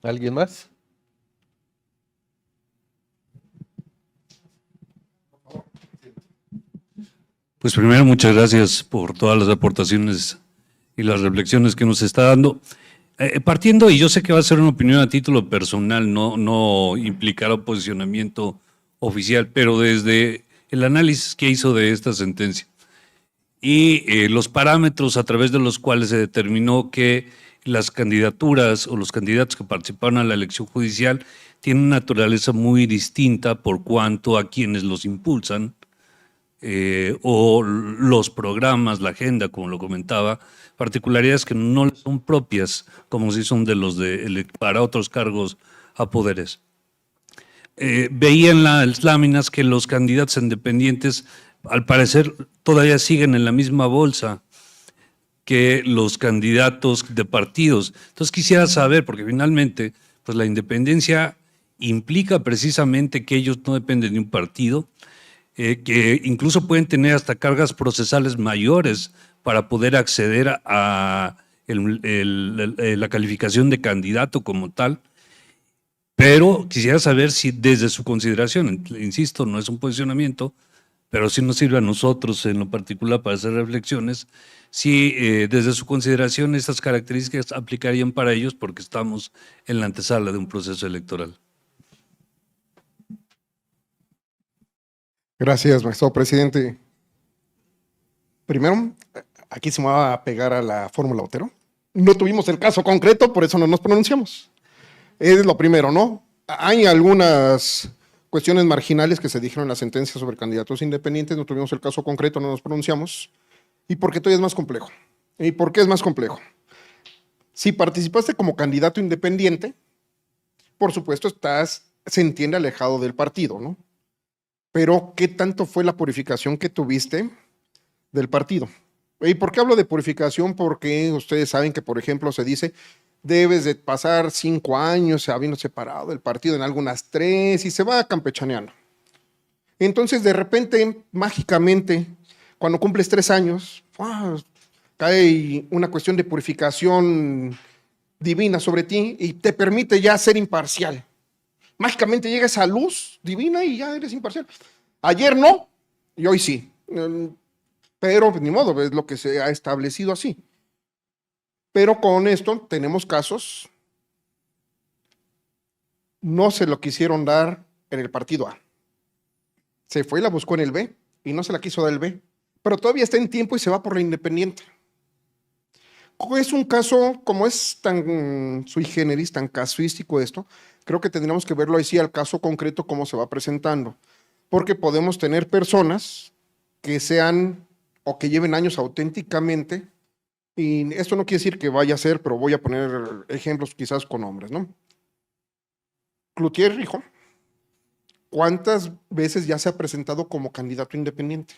¿Alguien más? Pues primero, muchas gracias por todas las aportaciones y las reflexiones que nos está dando. Partiendo, y yo sé que va a ser una opinión a título personal, no implicará un posicionamiento oficial, pero desde el análisis que hizo de esta sentencia y los parámetros a través de los cuales se determinó que las candidaturas o los candidatos que participaron a la elección judicial tienen una naturaleza muy distinta por cuanto a quienes los impulsan, o los programas, la agenda, como lo comentaba, particularidades que no les son propias, como si son de los para otros cargos a poderes. Veía en las láminas que los candidatos independientes, al parecer, todavía siguen en la misma bolsa que los candidatos de partidos. Entonces quisiera saber, porque finalmente, pues la independencia implica precisamente que ellos no dependen de un partido, que incluso pueden tener hasta cargas procesales mayores para poder acceder a la calificación de candidato como tal. Pero quisiera saber si desde su consideración, insisto, no es un posicionamiento, pero sí nos sirve a nosotros en lo particular para hacer reflexiones, si desde su consideración estas características aplicarían para ellos porque estamos en la antesala de un proceso electoral. Gracias, magistrado presidente. Primero, aquí se me va a pegar a la fórmula Otero. No tuvimos el caso concreto, por eso no nos pronunciamos. Es lo primero, ¿no? Hay algunas cuestiones marginales que se dijeron en la sentencia sobre candidatos independientes, no tuvimos el caso concreto, no nos pronunciamos. ¿Y por qué todavía es más complejo? ¿Y por qué es más complejo? Si participaste como candidato independiente, por supuesto se entiende alejado del partido, ¿no? Pero ¿qué tanto fue la purificación que tuviste del partido? ¿Y por qué hablo de purificación? Porque ustedes saben que, por ejemplo, se dice, debes de pasar 5 años habiendo separado del partido en algunas 3 y se va campechaneando. Entonces, de repente, mágicamente, cuando cumples 3 años, cae una cuestión de purificación divina sobre ti y te permite ya ser imparcial. Mágicamente llega esa luz divina y ya eres imparcial. Ayer no, y hoy sí. Pero ni modo, es lo que se ha establecido así. Pero con esto tenemos casos, no se lo quisieron dar en el partido A. Se fue y la buscó en el B y no se la quiso dar el B. Pero todavía está en tiempo y se va por la independiente. Es un caso, como es tan sui generis, tan casuístico esto, creo que tendríamos que verlo así al caso concreto cómo se va presentando. Porque podemos tener personas que sean o que lleven años auténticamente, y esto no quiere decir que vaya a ser, pero voy a poner ejemplos quizás con nombres, ¿no? Cloutier Rijo, ¿cuántas veces ya se ha presentado como candidato independiente?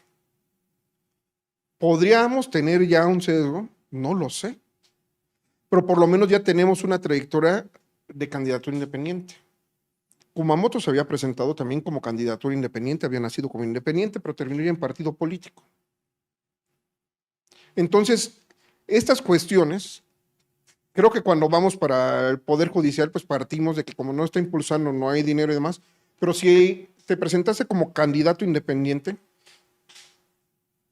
¿Podríamos tener ya un sesgo? No lo sé. Pero por lo menos ya tenemos una trayectoria de candidato independiente. Kumamoto se había presentado también como candidatura independiente, había nacido como independiente, pero terminó ya en partido político. Entonces, estas cuestiones, creo que cuando vamos para el Poder Judicial, pues partimos de que como no está impulsando, no hay dinero y demás, pero si te presentaste como candidato independiente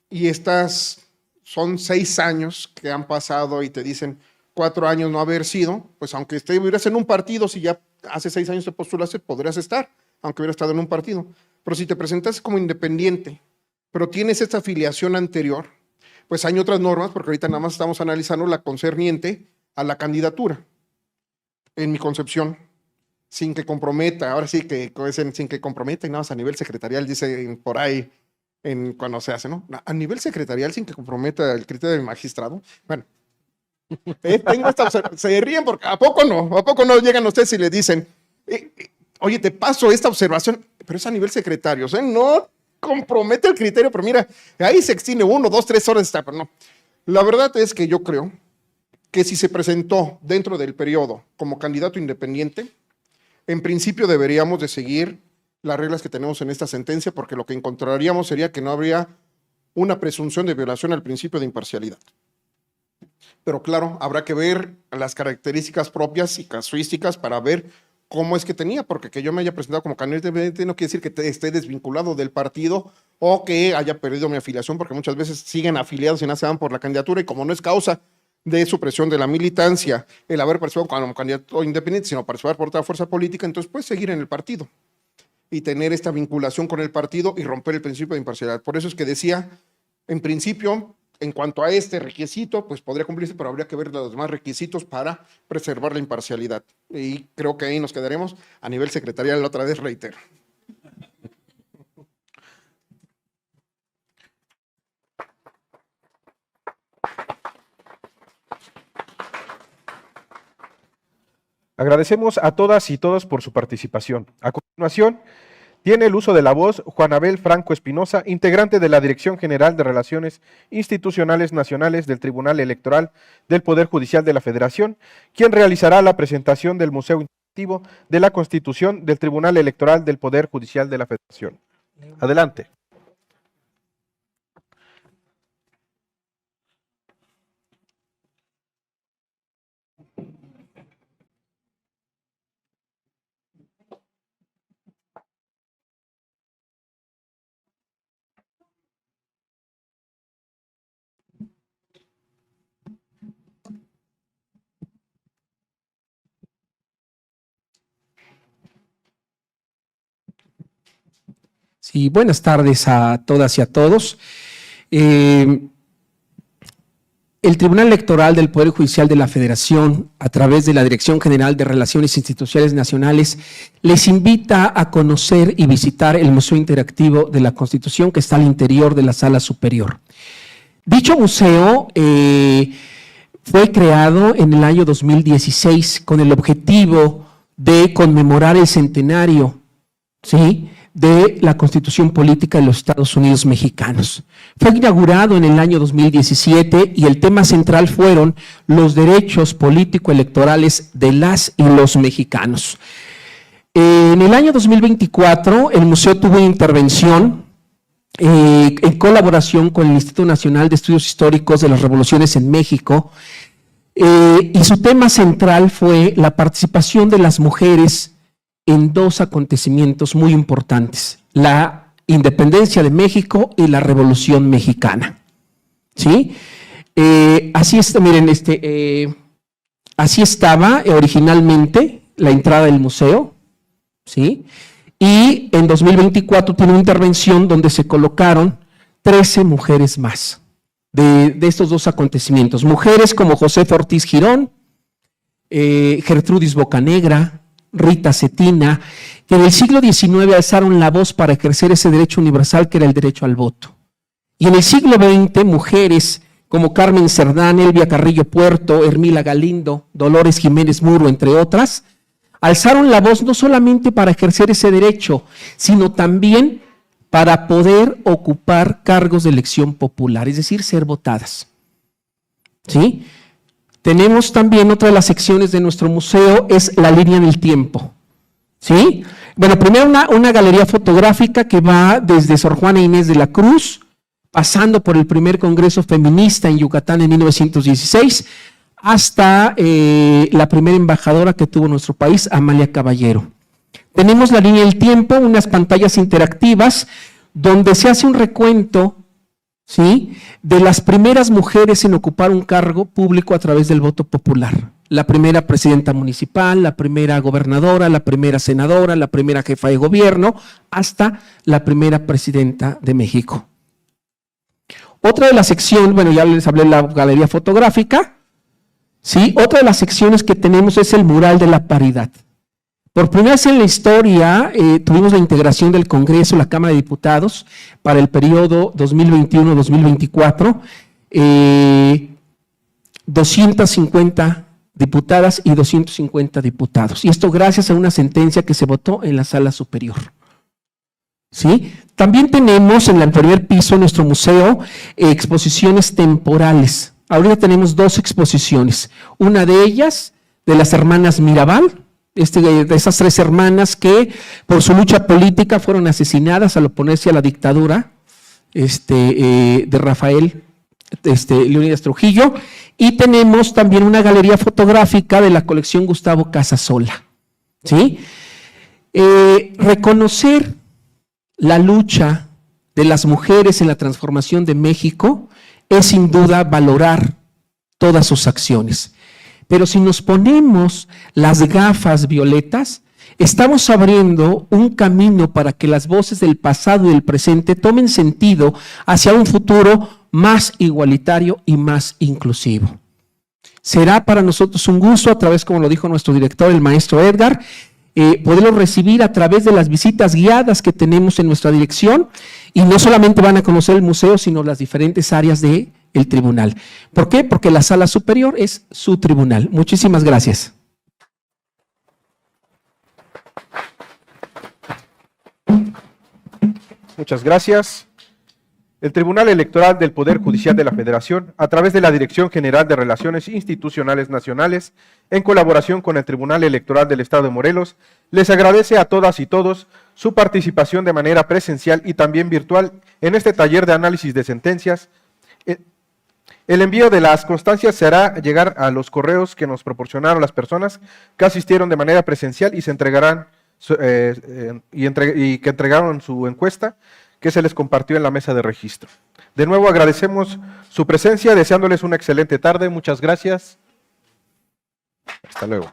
y son 6 años que han pasado y te dicen 4 años no haber sido, pues aunque estuvieras en un partido, si ya hace 6 años te postulaste, podrías estar, aunque hubieras estado en un partido. Pero si te presentaste como independiente, pero tienes esta afiliación anterior, pues hay otras normas, porque ahorita nada más estamos analizando la concerniente a la candidatura, en mi concepción, sin que comprometa, ahora sí que sin que comprometa y nada más a nivel secretarial, dice por ahí, cuando se hace, ¿no? A nivel secretarial, sin que comprometa el criterio del magistrado, bueno, tengo se ríen porque ¿a poco no llegan ustedes y le dicen, oye, te paso esta observación, pero es a nivel secretario, no compromete el criterio, pero mira, ahí se extiende 1, 2, 3 horas, pero no. La verdad es que yo creo que si se presentó dentro del periodo como candidato independiente, en principio deberíamos de seguir las reglas que tenemos en esta sentencia, porque lo que encontraríamos sería que no habría una presunción de violación al principio de imparcialidad. Pero claro, habrá que ver las características propias y casuísticas para ver cómo es que tenía, porque que yo me haya presentado como candidato independiente no quiere decir que esté desvinculado del partido o que haya perdido mi afiliación, porque muchas veces siguen afiliados y no se van por la candidatura, y como no es causa de supresión de la militancia el haber participado como candidato independiente, sino participar por otra fuerza política, entonces puedes seguir en el partido y tener esta vinculación con el partido y romper el principio de imparcialidad. Por eso es que decía, en principio, en cuanto a este requisito, pues podría cumplirse, pero habría que ver los demás requisitos para preservar la imparcialidad. Y creo que ahí nos quedaremos. A nivel secretarial, otra vez reitero. Agradecemos a todas y todos por su participación. A continuación, tiene el uso de la voz Juan Abel Franco Espinosa, integrante de la Dirección General de Relaciones Institucionales Nacionales del Tribunal Electoral del Poder Judicial de la Federación, quien realizará la presentación del Museo Interactivo de la Constitución del Tribunal Electoral del Poder Judicial de la Federación. Adelante. Sí, buenas tardes a todas y a todos. El Tribunal Electoral del Poder Judicial de la Federación, a través de la Dirección General de Relaciones Institucionales Nacionales, les invita a conocer y visitar el Museo Interactivo de la Constitución que está al interior de la Sala Superior. Dicho museo fue creado en el año 2016 con el objetivo de conmemorar el centenario, ¿sí?, de la Constitución Política de los Estados Unidos Mexicanos. Fue inaugurado en el año 2017 y el tema central fueron los derechos político-electorales de las y los mexicanos. En el año 2024, el museo tuvo una intervención en colaboración con el Instituto Nacional de Estudios Históricos de las Revoluciones en México, y su tema central fue la participación de las mujeres en dos acontecimientos muy importantes: la independencia de México y la Revolución Mexicana. ¿Sí? Así está, miren, así estaba originalmente la entrada del museo, ¿sí? Y en 2024 tiene una intervención donde se colocaron 13 mujeres más de estos dos acontecimientos. Mujeres como Josefa Ortiz Girón, Gertrudis Bocanegra, Rita Cetina, que en el siglo XIX alzaron la voz para ejercer ese derecho universal que era el derecho al voto. Y en el siglo XX, mujeres como Carmen Cerdán, Elvia Carrillo Puerto, Hermila Galindo, Dolores Jiménez Muro, entre otras, alzaron la voz no solamente para ejercer ese derecho, sino también para poder ocupar cargos de elección popular, es decir, ser votadas. ¿Sí? Tenemos también otra de las secciones de nuestro museo, es la línea del tiempo. ¿Sí? Bueno, primero una galería fotográfica que va desde Sor Juana Inés de la Cruz, pasando por el primer Congreso Feminista en Yucatán en 1916, hasta la primera embajadora que tuvo nuestro país, Amalia Caballero. Tenemos la línea del tiempo, unas pantallas interactivas, donde se hace un recuento, ¿sí?, de las primeras mujeres en ocupar un cargo público a través del voto popular. La primera presidenta municipal, la primera gobernadora, la primera senadora, la primera jefa de gobierno, hasta la primera presidenta de México. Otra de las secciones, bueno, ya les hablé de la galería fotográfica, ¿sí? Otra de las secciones que tenemos es el mural de la paridad. Por primera vez en la historia tuvimos la integración del Congreso, la Cámara de Diputados, para el periodo 2021-2024, 250 diputadas y 250 diputados. Y esto gracias a una sentencia que se votó en la Sala Superior. ¿Sí? También tenemos en el primer piso de nuestro museo exposiciones temporales. Ahorita tenemos dos exposiciones. Una de ellas, de las hermanas Mirabal, de esas tres hermanas que por su lucha política fueron asesinadas al oponerse a la dictadura de Rafael Leónidas Trujillo. Y tenemos también una galería fotográfica de la colección Gustavo Casasola. ¿Sí? Reconocer la lucha de las mujeres en la transformación de México es sin duda valorar todas sus acciones. Pero si nos ponemos las gafas violetas, estamos abriendo un camino para que las voces del pasado y del presente tomen sentido hacia un futuro más igualitario y más inclusivo. Será para nosotros un gusto, a través, como lo dijo nuestro director, el maestro Edgar, poderlo recibir a través de las visitas guiadas que tenemos en nuestra dirección, y no solamente van a conocer el museo, sino las diferentes áreas del tribunal. ¿Por qué? Porque la Sala Superior es su tribunal. Muchísimas gracias. Muchas gracias. El Tribunal Electoral del Poder Judicial de la Federación, a través de la Dirección General de Relaciones Institucionales Nacionales, en colaboración con el Tribunal Electoral del Estado de Morelos, les agradece a todas y todos su participación de manera presencial y también virtual en este taller de análisis de sentencias. El envío de las constancias se hará llegar a los correos que nos proporcionaron las personas que asistieron de manera presencial y se entregarán y que entregaron su encuesta, que se les compartió en la mesa de registro. De nuevo agradecemos su presencia, deseándoles una excelente tarde. Muchas gracias. Hasta luego.